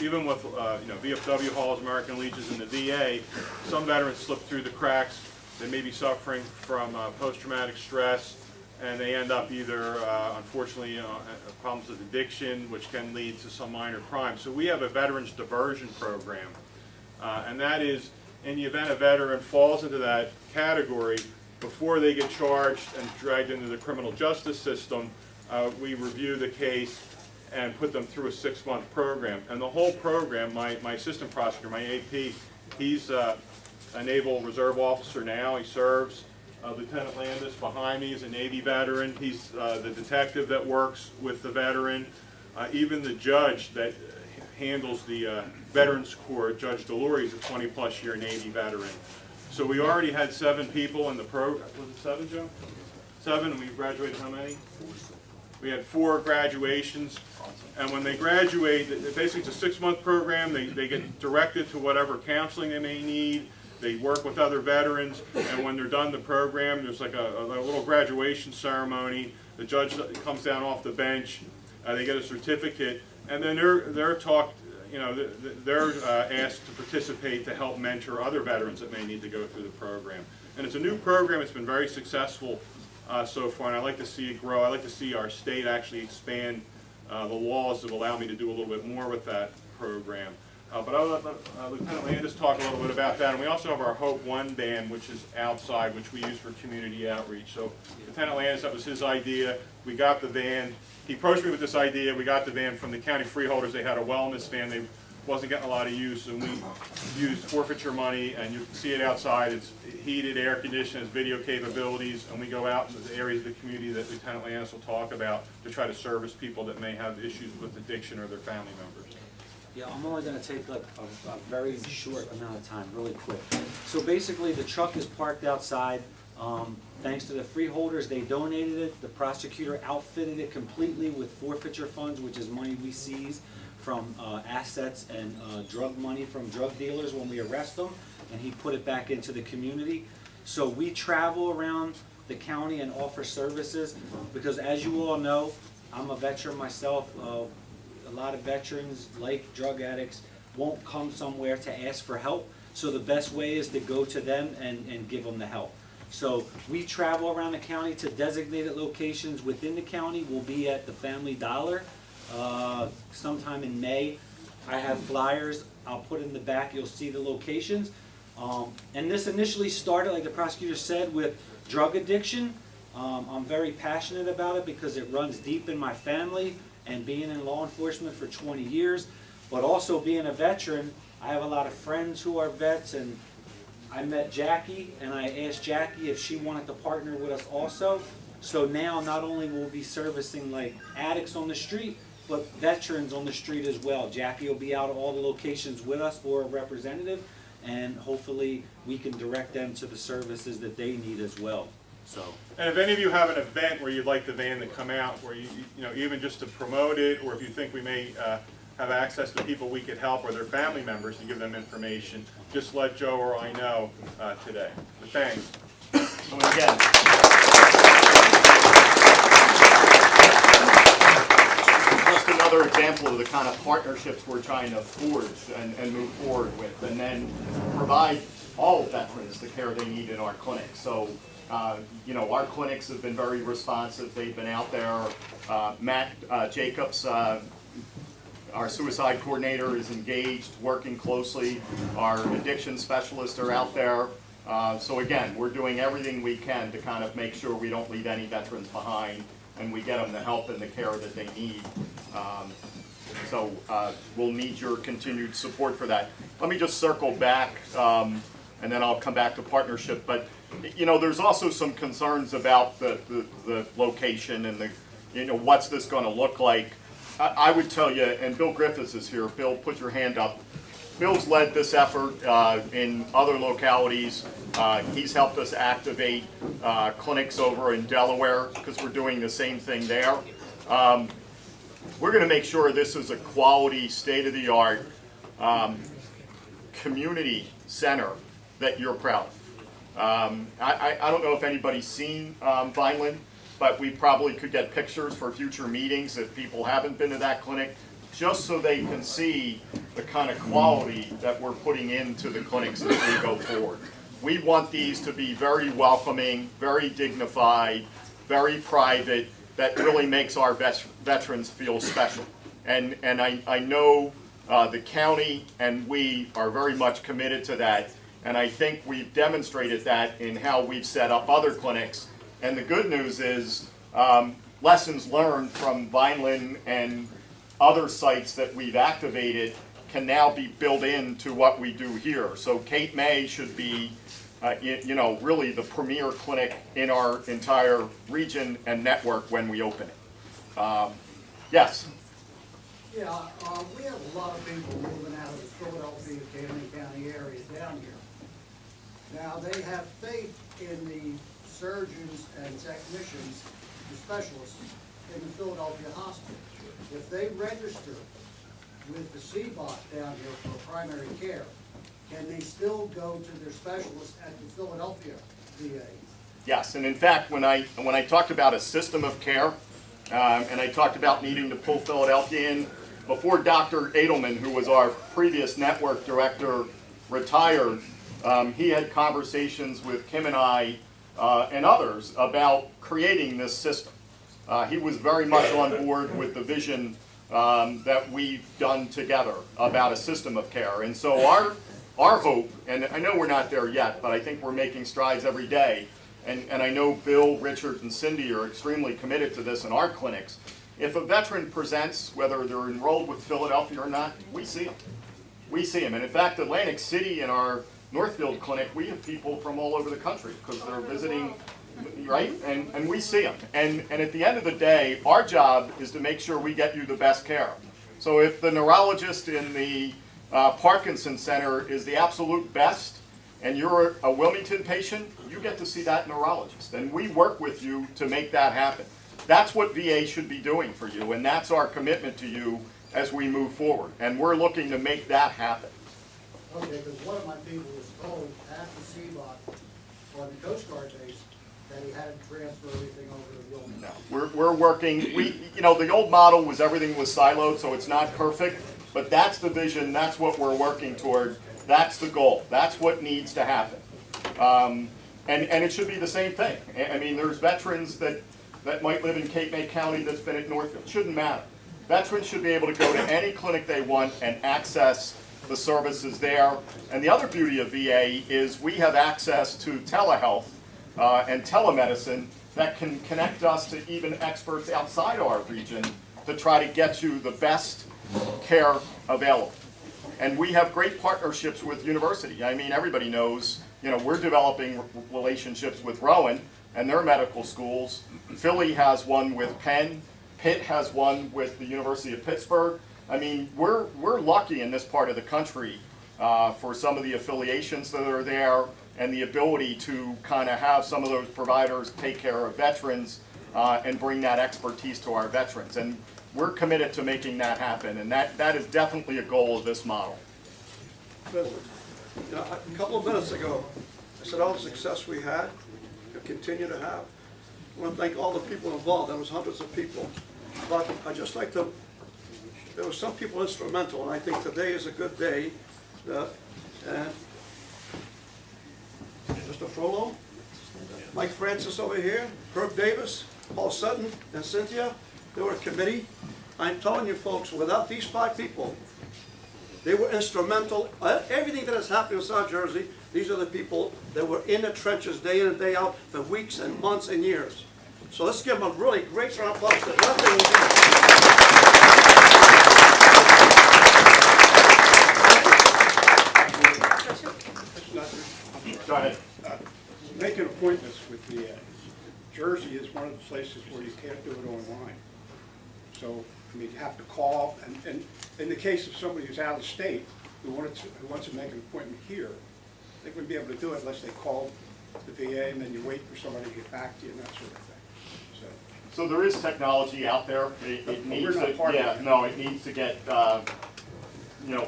Even with VFW halls, American Legions, and the VA, some veterans slip through the cracks. They may be suffering from post-traumatic stress, and they end up either, unfortunately, problems with addiction, which can lead to some minor crime. So we have a veterans diversion program, and that is, in the event a veteran falls into that category, before they get charged and dragged into the criminal justice system, we review the case and put them through a 6-month program. And the whole program, my assistant prosecutor, my AP, he's a Naval Reserve officer now. He serves. Lieutenant Landis behind me is a Navy veteran. He's the detective that works with the veteran. Even the judge that handles the Veterans Court, Judge Delory, is a 20-plus year Navy veteran. So we already had 7 people in the program. Was it 7, Joe? 7, and we graduated how many? We had 4 graduations. And when they graduate, basically it's a 6-month program. They get directed to whatever counseling they may need. They work with other veterans, and when they're done the program, there's like a little graduation ceremony. The judge comes down off the bench. They get a certificate, and then they're talked. They're asked to participate to help mentor other veterans that may need to go through the program. And it's a new program. It's been very successful so far, and I'd like to see it grow. I'd like to see our state actually expand the laws that allow me to do a little bit more with that program. But I'll let Lieutenant Landis talk a little bit about that. And we also have our Hope One band, which is outside, which we use for community outreach. So Lieutenant Landis, that was his idea. We got the van. He approached me with this idea. We got the van from the county freeholders. They had a wellness van. They wasn't getting a lot of use, and we used forfeiture money, and you can see it outside. It's heated, air conditioned, has video capabilities, and we go out into the areas of the community that Lieutenant Landis will talk about to try to service people that may have issues with addiction or their family members. Yeah, I'm only going to take like a very short amount of time, really quick. So basically, the truck is parked outside. Thanks to the freeholders, they donated it. The prosecutor outfitted it completely with forfeiture funds, which is money we seize from assets and drug money from drug dealers when we arrest them, and he put it back into the community. So we travel around the county and offer services because, as you all know, I'm a veteran myself. A lot of veterans, like drug addicts, won't come somewhere to ask for help. So the best way is to go to them and give them the help. So we travel around the county to designated locations within the county. We'll be at the Family Dollar sometime in May. I have flyers I'll put in the back. You'll see the locations. And this initially started, like the prosecutor said, with drug addiction. I'm very passionate about it because it runs deep in my family. And being in law enforcement for 20 years, but also being a veteran, I have a lot of friends who are vets, and I met Jackie, and I asked Jackie if she wanted to partner with us also. So now not only will we be servicing like addicts on the street, but veterans on the street as well. Jackie will be out at all the locations with us or a representative, and hopefully we can direct them to the services that they need as well. So. And if any of you have an event where you'd like the van to come out, where you even just to promote it, or if you think we may have access to people we could help or their family members to give them information, just let Joe or I know today. But thanks. So again, just another example of the kind of partnerships we're trying to forge and move forward with, and then provide all veterans the care they need in our clinics. So. Our clinics have been very responsive. They've been out there. Matt Jacobs, our suicide coordinator, is engaged, working closely. Our addiction specialists are out there. So again, we're doing everything we can to kind of make sure we don't leave any veterans behind and we get them the help and the care that they need. So we'll need your continued support for that. Let me just circle back, and then I'll come back to partnership. But there's also some concerns about the location and what's this going to look like. I would tell you, and Bill Griffiths is here. Bill, put your hand up. Bill's led this effort in other localities. He's helped us activate clinics over in Delaware because we're doing the same thing there. We're going to make sure this is a quality, state-of-the-art community center that you're proud of. I don't know if anybody's seen Vineland, but we probably could get pictures for future meetings if people haven't been to that clinic, just so they can see the kind of quality that we're putting into the clinics as we go forward. We want these to be very welcoming, very dignified, very private, that really makes our veterans feel special. And I know the county and we are very much committed to that. And I think we've demonstrated that in how we've set up other clinics. And the good news is lessons learned from Vineland and other sites that we've activated can now be built into what we do here. So Cape May should be, really the premier clinic in our entire region and network when we open it. Yes? Yeah, we have a lot of people moving out of the Philadelphia, Camden County area down here. Now, they have faith in the surgeons and technicians, the specialists, in the Philadelphia hospital. If they register with the CBOT down here for primary care, can they still go to their specialist at the Philadelphia VA? Yes, and in fact, when I talked about a system of care, and I talked about needing to pull Philadelphia in, before Dr. Edelman, who was our previous network director, retired, he had conversations with Kim and I and others about creating this system. He was very much on board with the vision that we've done together about a system of care. And so our hope, and I know we're not there yet, but I think we're making strides every day, and I know Bill, Richard, and Cindy are extremely committed to this in our clinics. If a veteran presents, whether they're enrolled with Philadelphia or not, we see them. We see them. And in fact, Atlantic City in our Northfield clinic, we have people from all over the country because they're visiting, right? And we see them. And at the end of the day, our job is to make sure we get you the best care. So if the neurologist in the Parkinson Center is the absolute best, and you're a Wilmington patient, you get to see that neurologist. And we work with you to make that happen. That's what VA should be doing for you, and that's our commitment to you as we move forward. And we're looking to make that happen. Okay, because one of my people was told at the CBOT on the Coast Guard base that he had to transfer everything over to Wilmington. No, we're working, the old model was everything was siloed, so it's not perfect, but that's the vision, that's what we're working toward, that's the goal, that's what needs to happen. And it should be the same thing. I mean, there's veterans that might live in Cape May County that's been at Northfield, shouldn't matter. Veterans should be able to go to any clinic they want and access the services there. And the other beauty of VA is we have access to telehealth and telemedicine that can connect us to even experts outside our region to try to get you the best care available. And we have great partnerships with university. I mean, everybody knows, we're developing relationships with Rowan and their medical schools. Philly has one with Penn. Pitt has one with the University of Pittsburgh. I mean, we're lucky in this part of the country for some of the affiliations that are there and the ability to kind of have some of those providers take care of veterans and bring that expertise to our veterans. And we're committed to making that happen, and that is definitely a goal of this model. President, a couple of minutes ago, I said all the success we had and continue to have. I want to thank all the people involved. There was hundreds of people. But I'd just like to, there were some people instrumental, and I think today is a good day. And Mr. Frollo, Mike Francis over here, Herb Davis, Paul Sutton, and Cynthia, they were a committee. I'm telling you folks, without these 5 people, they were instrumental. Everything that has happened in South Jersey, these are the people that were in the trenches day in and day out for weeks and months and years. So let's give them a really great round of applause. Go ahead. Making appointments with the Jersey is one of the places where you can't do it online. So, I mean, you have to call, and in the case of somebody who's out of state who wants to make an appointment here, they wouldn't be able to do it unless they called the VA and then you wait for somebody to get back to you and that sort of thing. So there is technology out there. It needs to, it needs to get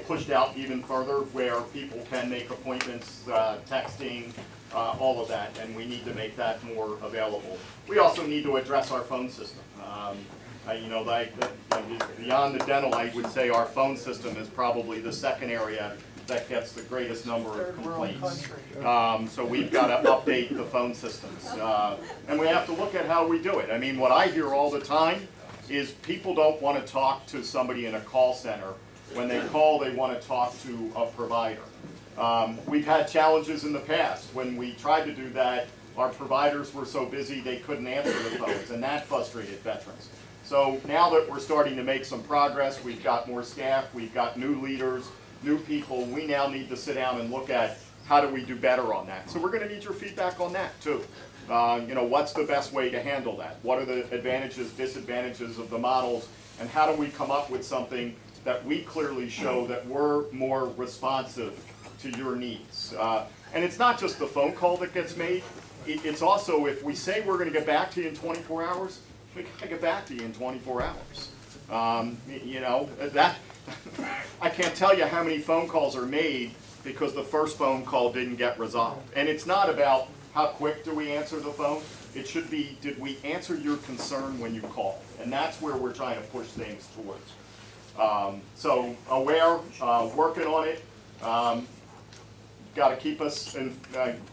pushed out even further where people can make appointments, texting, all of that, and we need to make that more available. We also need to address our phone system. Beyond the dental, I would say our phone system is probably the second area that gets the greatest number of complaints. So we've got to update the phone systems. And we have to look at how we do it. I mean, what I hear all the time is people don't want to talk to somebody in a call center. When they call, they want to talk to a provider. We've had challenges in the past. When we tried to do that, our providers were so busy they couldn't answer the phones, and that frustrated veterans. So now that we're starting to make some progress, we've got more staff, we've got new leaders, new people, we now need to sit down and look at how do we do better on that. So we're going to need your feedback on that too. What's the best way to handle that? What are the advantages, disadvantages of the models, and how do we come up with something that we clearly show that we're more responsive to your needs? And it's not just the phone call that gets made, it's also if we say we're going to get back to you in 24 hours, we gotta get back to you in 24 hours. You know, that, I can't tell you how many phone calls are made because the first phone call didn't get resolved. And it's not about how quick do we answer the phone, it should be, did we answer your concern when you called? And that's where we're trying to push things towards. So aware, working on it, got to keep us and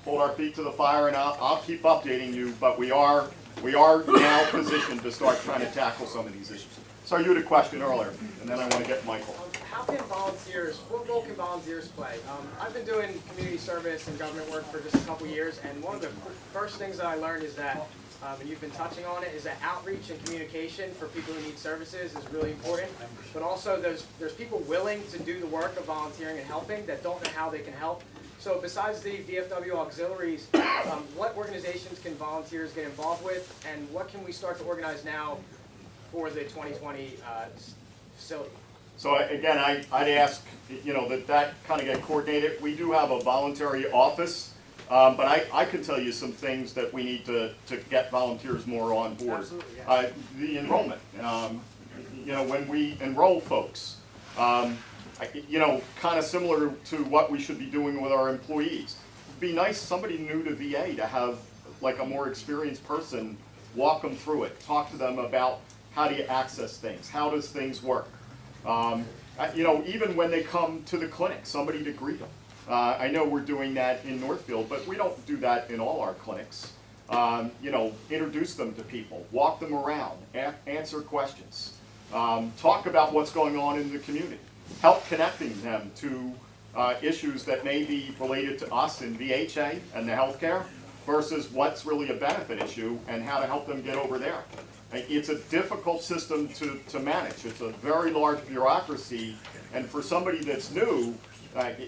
hold our feet to the fire, and I'll keep updating you, but we are now positioned to start trying to tackle some of these issues. So you had a question earlier, and then I want to get Michael. How can volunteers, what role can volunteers play? I've been doing community service and government work for just a couple years, and one of the first things that I learned is that, and you've been touching on it, is that outreach and communication for people who need services is really important. But also there's people willing to do the work of volunteering and helping that don't know how they can help. So besides the VFW auxiliaries, what organizations can volunteers get involved with, and what can we start to organize now for the 2020 facility? So again, I'd ask, you know, that kind of get coordinated. We do have a voluntary office, but I could tell you some things that we need to get volunteers more on board. Absolutely, yeah. The enrollment, you know, when we enroll folks, you know, kind of similar to what we should be doing with our employees. It'd be nice, somebody new to VA, to have like a more experienced person walk them through it, talk to them about how do you access things, how does things work. You know, even when they come to the clinic, somebody to greet them. I know we're doing that in Northfield, but we don't do that in all our clinics. You know, introduce them to people, walk them around, answer questions, talk about what's going on in the community, help connecting them to issues that may be related to us in VHA and the healthcare versus what's really a benefit issue and how to help them get over there. It's a difficult system to manage. It's a very large bureaucracy, and for somebody that's new,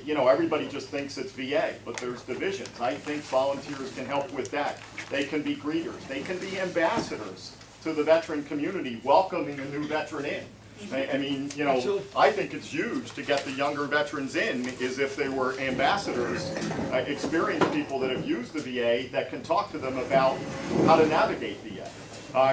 you know, everybody just thinks it's VA, but there's divisions. I think volunteers can help with that. They can be greeters. They can be ambassadors to the veteran community, welcoming a new veteran in. I mean, you know, I think it's huge to get the younger veterans in, is if they were ambassadors, experienced people that have used the VA that can talk to them about how to navigate VA.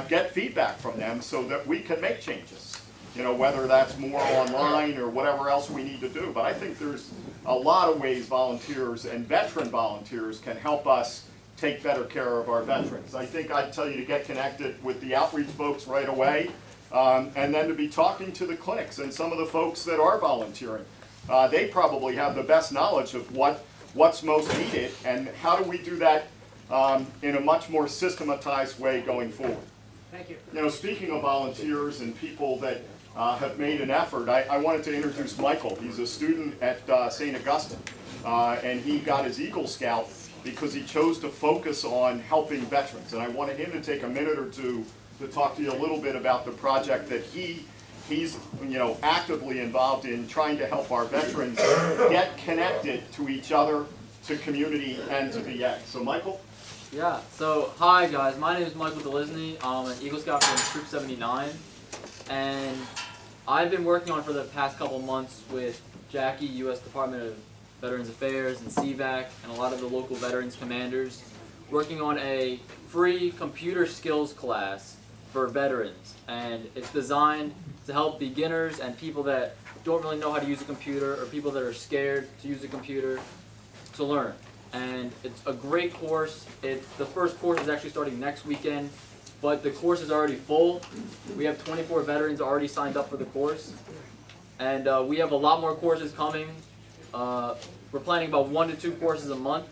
Get feedback from them so that we can make changes, you know, whether that's more online or whatever else we need to do. But I think there's a lot of ways volunteers and veteran volunteers can help us take better care of our veterans. I think I'd tell you to get connected with the outreach folks right away, and then to be talking to the clinics and some of the folks that are volunteering. They probably have the best knowledge of what's most needed, and how do we do that in a much more systematized way going forward. Thank you. You know, speaking of volunteers and people that have made an effort, I wanted to introduce Michael. He's a student at St. Augustine, and he got his Eagle Scout because he chose to focus on helping veterans. And I wanted him to take a minute or two to talk to you a little bit about the project that he's you know, actively involved in, trying to help our veterans get connected to each other, to community, and to VA. So Michael? Yeah, so hi guys, my name is Michael Delisney. I'm an Eagle Scout from Troop 79, and I've been working on for the past couple months with Jackie, U.S. Department of Veterans Affairs, and CVAC, and a lot of the local veterans commanders, working on a free computer skills class for veterans, and it's designed to help beginners and people that don't really know how to use a computer, or people that are scared to use a computer, to learn. And it's a great course. The first course is actually starting next weekend, but the course is already full. We have 24 veterans already signed up for the course, and we have a lot more courses coming. We're planning about 1 to 2 courses a month.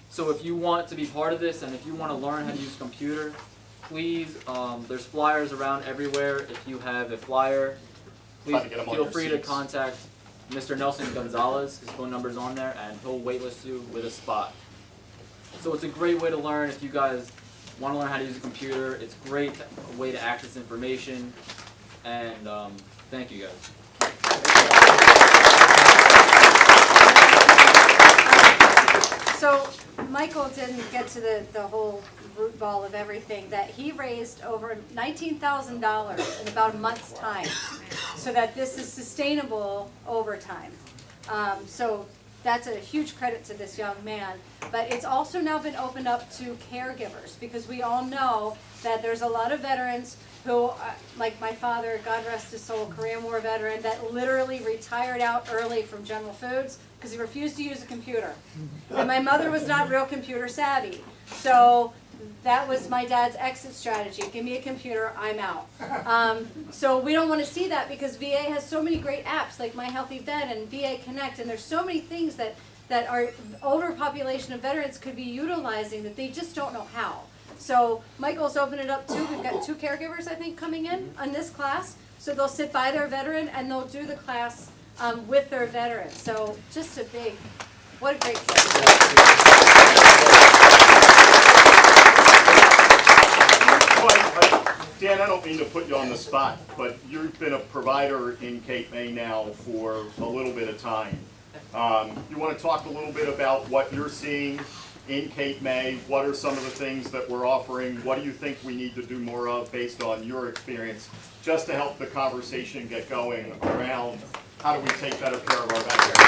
So if you want to be part of this, and if you want to learn how to use a computer, please, there's flyers around everywhere. If you have a flyer, please feel free to contact Mr. Nelson Gonzalez. His phone number's on there, and he'll waitlist you with a spot. So it's a great way to learn if you guys want to learn how to use a computer. It's a great way to access information, and thank you guys. So Michael didn't get to the whole root ball of everything, that he raised over $19,000 in about a month's time so that this is sustainable over time. So that's a huge credit to this young man. But it's also now been opened up to caregivers, because we all know that there's a lot of veterans who, like my father, God rest his soul, Korean War veteran, that literally retired out early from General Foods because he refused to use a computer. And my mother was not real computer savvy. So that was my dad's exit strategy. Give me a computer, I'm out. So we don't want to see that, because VA has so many great apps like My Healthy Vet and VA Connect, and there's so many things that our older population of veterans could be utilizing that they just don't know how. So Michael's opened it up too. We've got 2 caregivers, I think, coming in on this class. So they'll sit by their veteran and they'll do the class with their veteran. So just a big, what a great trip. Dan, I don't mean to put you on the spot, but you've been a provider in Cape May now for a little bit of time. You want to talk a little bit about what you're seeing in Cape May? What are some of the things that we're offering? What do you think we need to do more of based on your experience, just to help the conversation get going around how do we take better care of our veterans?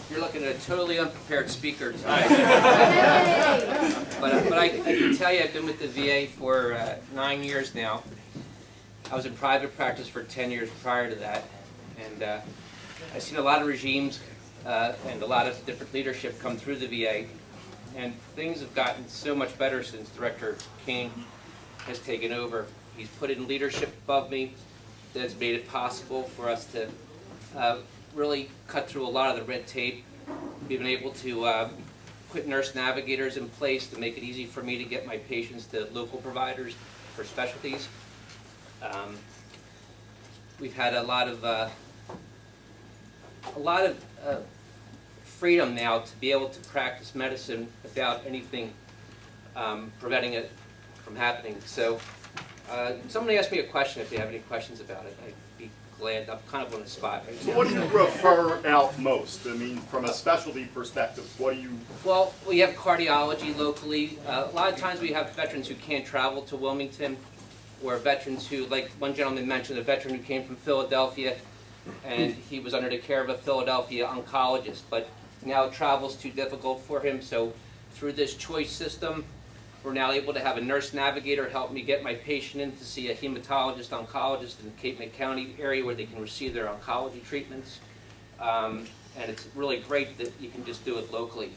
You're looking at a totally unprepared speaker tonight. but I can tell you I've been with the VA for 9 years now. I was in private practice for 10 years prior to that, and I've seen a lot of regimes and a lot of different leadership come through the VA, and things have gotten so much better since Director Kane has taken over. He's put in leadership above me that's made it possible for us to really cut through a lot of the red tape. We've been able to put nurse navigators in place to make it easy for me to get my patients to local providers for specialties. We've had a lot of freedom now to be able to practice medicine without anything preventing it from happening. So somebody asked me a question. If they have any questions about it, I'd be glad. I'm kind of on the spot right So now. what do you refer out most? I mean, from a specialty perspective, what do you... Well, we have cardiology locally. A lot of times we have veterans who can't travel to Wilmington, or veterans who, like one gentleman mentioned, a veteran who came from Philadelphia, and he was under the care of a Philadelphia oncologist, but now travel's too difficult for him. So through this choice system, we're now able to have a nurse navigator help me get my patient in to see a hematologist, oncologist in the Cape May County area where they can receive their oncology treatments. And it's really great that you can just do it locally.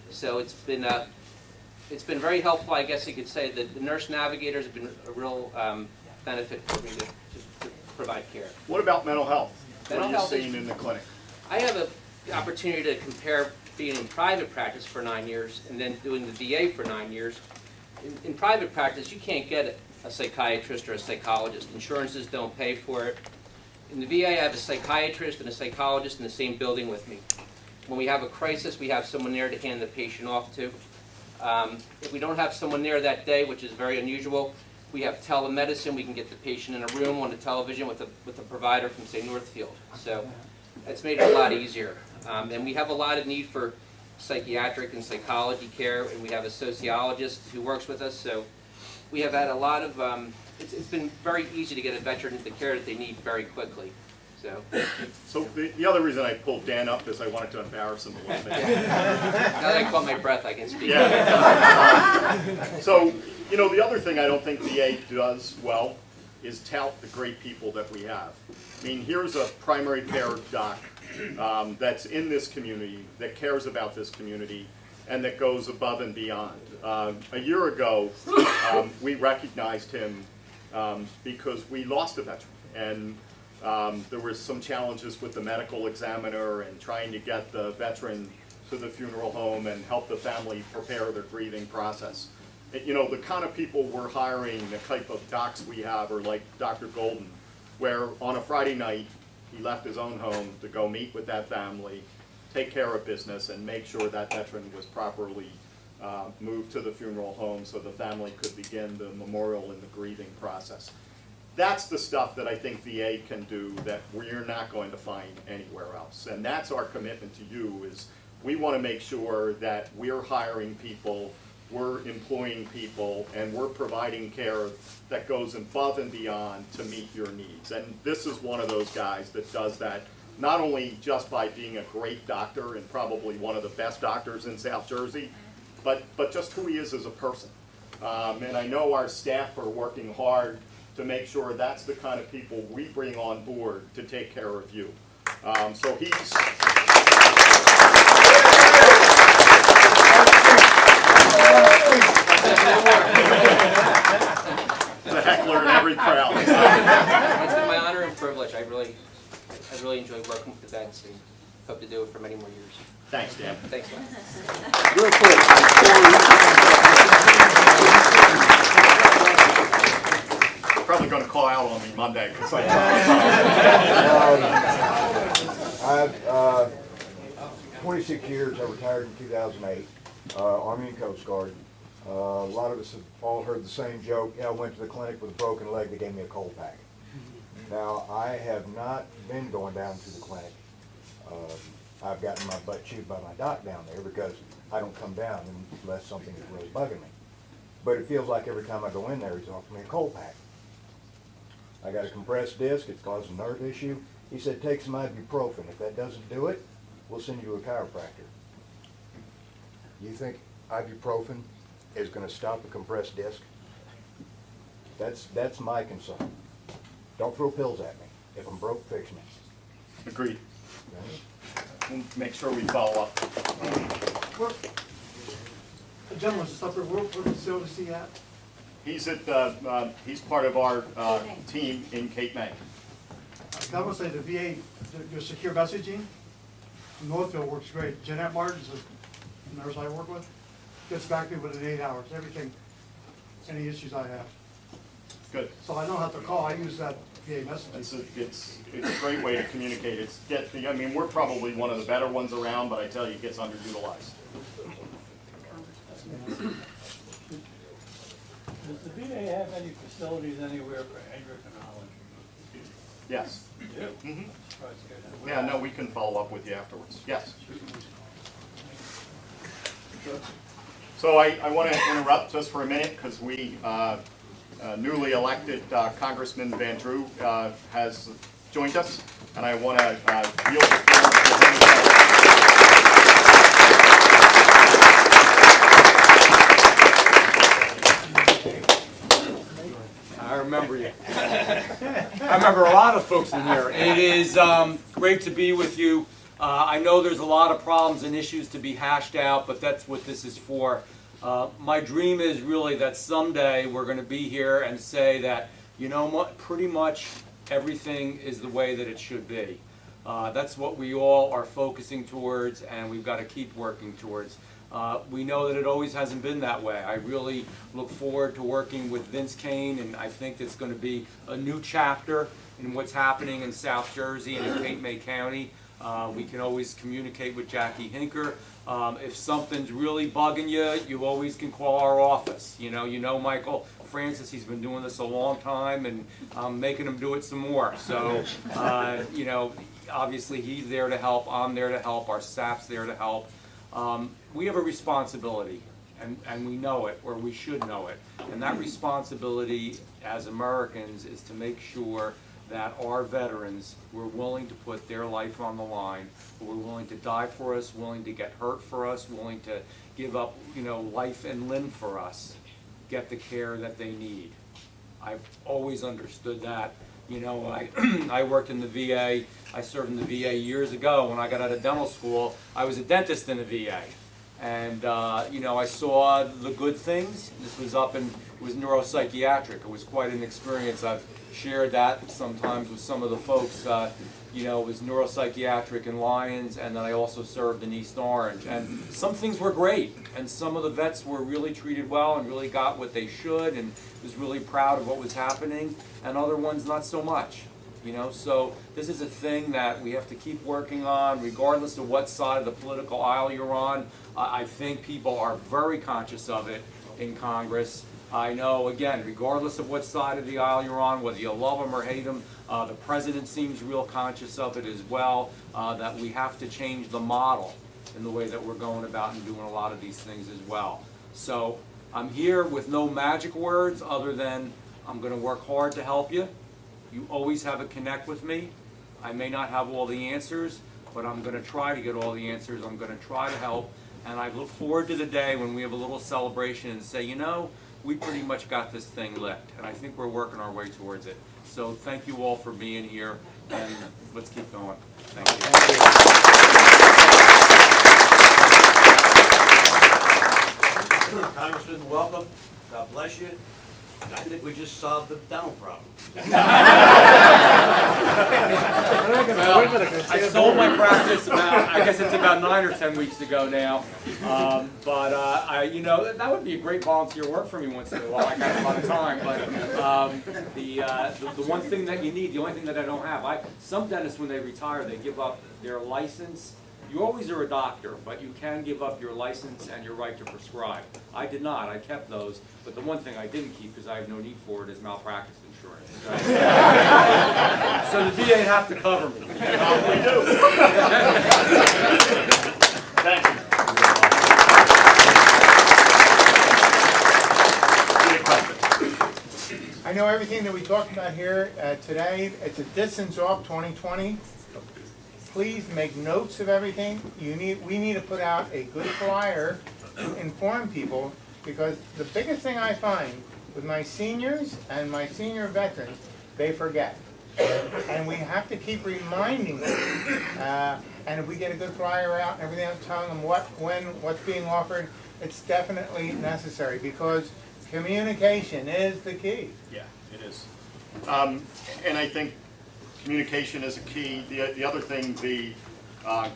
So it's been very helpful, I guess you could say, that the nurse navigators have been a real benefit for me to provide care. What about mental health? Mental what are health you seeing in the clinic? I have the opportunity to compare being in private practice for 9 years and then doing the VA for 9 years. In private practice, you can't get a psychiatrist or a psychologist. Insurances don't pay for it. In the VA, I have a psychiatrist and a psychologist in the same building with me. When we have a crisis, we have someone there to hand the patient off to. If we don't have someone there that day, which is very unusual, we have telemedicine. We can get the patient in a room on the television with a provider from, say, Northfield. So that's made it a lot easier. And we have a lot of need for psychiatric and psychology care, and we have a sociologist who works with us. So we have had a lot of, it's been very easy to get a veteran the care that they need very quickly. So the other reason I pulled Dan up is I wanted to embarrass him a little bit. Now that I caught my breath, I can speak. Yeah. So, you know, the other thing I don't think VA does well is tout the great people that we have. I mean, here's a primary care doc that's in this community, that cares about this community, and that goes above and beyond. A year ago, we recognized him because we lost a veteran, and there were some challenges with the medical examiner and trying to get the veteran to the funeral home and help the family prepare their grieving process. You know, the kind of people we're hiring, the type of docs we have are like Dr. Golden, where on a Friday night, he left his own home to go meet with that family, take care of business, and make sure that veteran was properly moved to the funeral home so the family could begin the memorial and the grieving process. That's the stuff that I think VA can do that we're not going to find anywhere else. And that's our commitment to you, is we want to make sure that we're hiring people we're employing people, and we're providing care that goes above and beyond to meet your needs. And this is one of those guys that does that, not only just by being a great doctor and probably one of the best doctors in South Jersey, but just who he is as a person. And I know our staff are working hard to make sure that's the kind of people we bring on board to take care of you. So he's a heckler in every crowd. It's been my honor and privilege. I really enjoy working with the vets and hope to do it for many more years. Thanks, Dan. Thanks, man. Real quick, Probably going to call out on me Monday because I've 26 years. I retired in 2008, Army and Coast Guard. A lot of us have all heard the same joke. Yeah, I went to the clinic with a broken leg. They gave me a cold pack. Now, I have not been going down to the clinic. I've gotten my butt chewed by my doc down there because I don't come down unless something is really bugging me. But it feels like every time I go in there, he's offering me a cold pack. I got a compressed disc. It's caused a nerve issue. He said, take some ibuprofen. If that doesn't do it, we'll send you to a chiropractor. You think ibuprofen is going to stop a compressed disc? That's my concern. Don't throw pills at me. If I'm broke, fix me. Agreed. We'll make sure we follow up. Gentlemen, just up there, what facility is he at? He's at he's part of our team in Cape May. I want to say the VA, your secure messaging, Northfield works great. Jeanette Martin's the nurse I work with, gets back to me within 8 hours, everything, any issues I have. Good. So I know how to call. I use that VA messaging. It's a great way to communicate. I mean, we're probably one of the better ones around, but I tell you, it gets underutilized. Does the VA have any facilities anywhere for endocrinology? Yes. You do? Mm-hmm. Oh, it's good. Yeah, no, we can follow up with you afterwards. Yes. So I want to interrupt just for a minute because we newly elected Congressman Van Drew has joined us, and I want to yield the floor to him. I remember you. I remember a lot of folks in here. It is great to be with you. I know there's a lot of problems and issues to be hashed out, but that's what this is for. My dream is really that someday we're going to be here and say that, you know, pretty much everything is the way that it should be. That's what we all are focusing towards, and we've got to keep working towards. We know that it always hasn't been that way. I really look forward to working with Vince Kane, and I think it's going to be a new chapter in what's happening in South Jersey and in Cape May County. We can always communicate with Jackie Hinker. If something's really bugging you, you always can call our office. You know Michael Francis, he's been doing this a long time, and I'm making him do it some more. So, you know, obviously he's there to help, I'm there to help, our staff's there to help. We have a responsibility, and we know it, or we should know it. And that responsibility as Americans is to make sure that our veterans were willing to put their life on the line, who were willing to die for us, willing to get hurt for us, willing to give up, you know, life and limb for us, get the care that they need. I've always understood that. You know, I worked in the VA. I served in the VA years ago. When I got out of dental school, I was a dentist in the VA. And, you know, I saw the good things. This was it was neuropsychiatric. It was quite an experience. I've shared that sometimes with some of the folks. You know, it was neuropsychiatric in Lyons, and then I also served in East Orange. And some things were great, and some of the vets were really treated well and really got what they should and was really proud of what was happening, and other ones not so much. You know, so this is a thing that we have to keep working on, regardless of what side of the political aisle you're on. I think people are very conscious of it in Congress. I know, again, regardless of what side of the aisle you're on, whether you love them or hate them, the president seems real conscious of it as well, that we have to change the model in the way that we're going about and doing a lot of these things as well. So I'm here with no magic words other than I'm going to work hard to help you. You always have a connect with me. I may not have all the answers, but I'm going to try to get all the answers. I'm going to try to help. And I look forward to the day when we have a little celebration and say, you know, we pretty much got this thing licked. And I think we're working our way towards it. So thank you all for being here, and let's keep going. Thank you. Congressman, welcome. God bless you. I think we just solved the dental problem. I sold my practice about, I guess it's about 9 or 10 weeks ago now. You know, that would be a great volunteer work for me once in a while. I got a lot of time, but the one thing that you need, the only thing that I don't have, some dentists when they retire, they give up their license. You always are a doctor, but you can give up your license and your right to prescribe. I did not. I kept those. But the one thing I didn't keep, because I have no need for it, is malpractice insurance. So the VA have to cover me. Probably do. Thank you. Any questions? I know everything that we talked about here today. It's a distance off 2020. Please make notes of everything. We need to put out a good flyer to inform people, because the biggest thing I find with my seniors and my senior veterans, they forget. And we have to keep reminding them. And if we get a good flyer out and everything else, telling them what, when, what's being offered, it's definitely necessary, because communication is the key. Yeah, it is. And I think communication is a key. The other thing the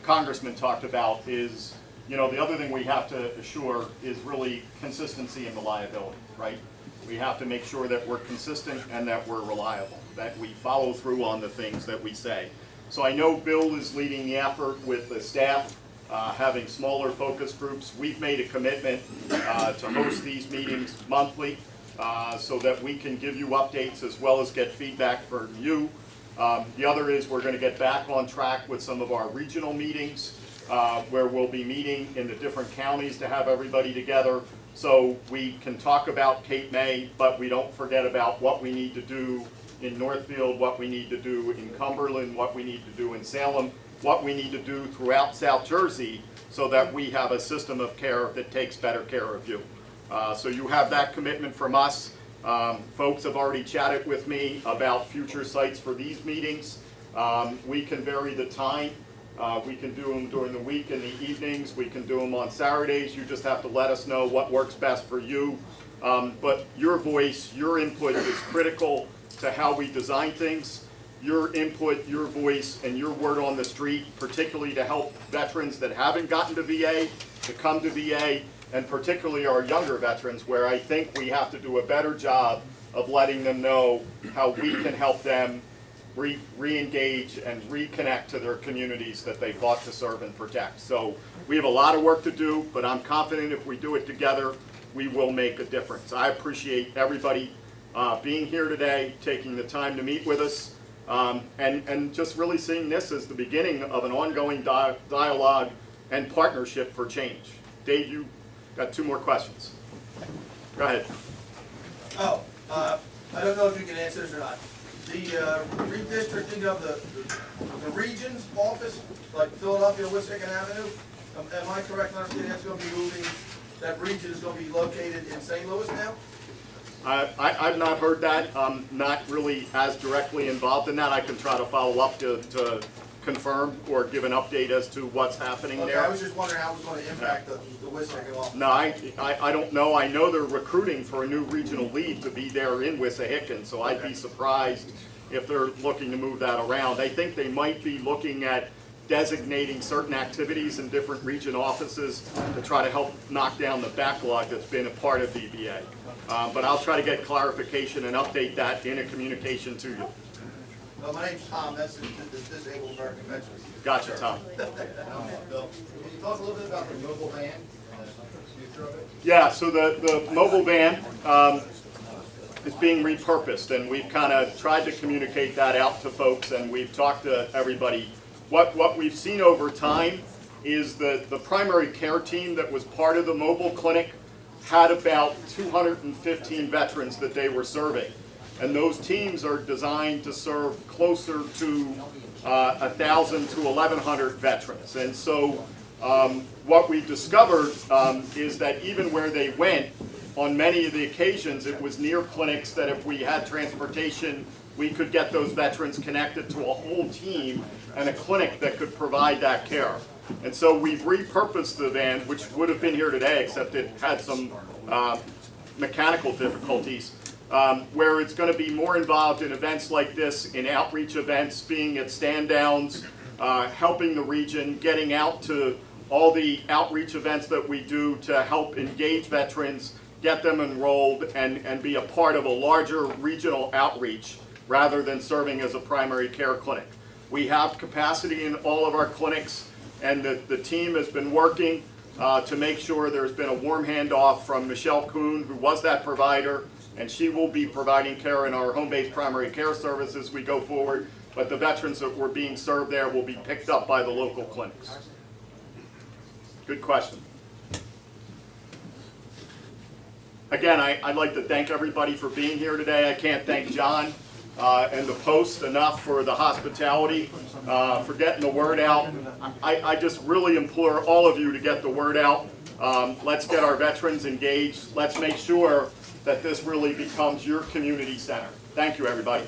Congressman talked about is, you know, the other thing we have to assure is really consistency and reliability, right? We have to make sure that we're consistent and that we're reliable, that we follow through on the things that we say. So I know Bill is leading the effort with the staff, having smaller focus groups. We've made a commitment to host these meetings monthly so that we can give you updates as well as get feedback from you. The other is we're going to get back on track with some of our regional meetings where we'll be meeting in the different counties to have everybody together so we can talk about Cape May, but we don't forget about what we need to do in Northfield, what we need to do in Cumberland, what we need to do in Salem, what we need to do throughout South Jersey so that we have a system of care that takes better care of you. So you have that commitment from us. Folks have already chatted with me about future sites for these meetings. We can vary the time. We can do them during the week in the evenings. We can do them on Saturdays. You just have to let us know what works best for you. But your voice, your input is critical to how we design things. Your input, your voice, and your word on the street, particularly to help veterans that haven't gotten to VA, to come to VA, and particularly our younger veterans, where I think we have to do a better job of letting them know how we can help them re-engage and reconnect to their communities that they fought to serve and protect. So we have a lot of work to do, but I'm confident if we do it together, we will make a difference. I appreciate everybody being here today, taking the time to meet with us, and just really seeing this as the beginning of an ongoing dialogue and partnership for change. Dave, you got 2 more questions. Go ahead. I don't know if you can answer this or not. The redistricting of the region's office, like Philadelphia, Wissahickon Avenue, am I correct in understanding that's going to be moving, that region is going to be located in St. Louis now? I've not heard that. I'm not really as directly involved in that. I can try to follow up to confirm or give an update as to what's happening there. I was just wondering how it was going to impact the Wissahickon office. No, I don't know. I know they're recruiting for a new regional lead to be there in Wissahickon, so I'd be surprised if they're looking to move that around. I think they might be looking at designating certain activities in different region offices to try to help knock down the backlog that's been a part of VBA. But I'll try to get clarification and update that in a communication to you. My name's Tom, that's the Disabled American Veterans. Gotcha, Tom. Bill, can you talk a little bit about the mobile van and the future of it? Yeah, so the mobile van is being repurposed, and we've kind of tried to communicate that out to folks, and we've talked to everybody. What we've seen over time is that the primary care team that was part of the mobile clinic had about 215 veterans that they were serving. And those teams are designed to serve closer to 1,000 to 1,100 veterans. And so what we discovered is that even where they went, on many of the occasions, it was near clinics that if we had transportation, we could get those veterans connected to a whole team and a clinic that could provide that care. And so we've repurposed the van, which would have been here today, except it had some mechanical difficulties, where it's going to be more involved in events like this, in outreach events, being at stand downs, helping the region, getting out to all the outreach events that we do to help engage veterans, get them enrolled, and be a part of a larger regional outreach rather than serving as a primary care clinic. We have capacity in all of our clinics, and the team has been working to make sure there's been a warm handoff from Michelle Kuhn, who was that provider, and she will be providing care in our home-based primary care service as we go forward, but the veterans that were being served there will be picked up by the local clinics. Good question. Again, I'd like to thank everybody for being here today. I can't thank John and the Post enough for the hospitality, for getting the word out. I just really implore all of you to get the word out. Let's get our veterans engaged. Let's make sure that this really becomes your community center. Thank you, everybody.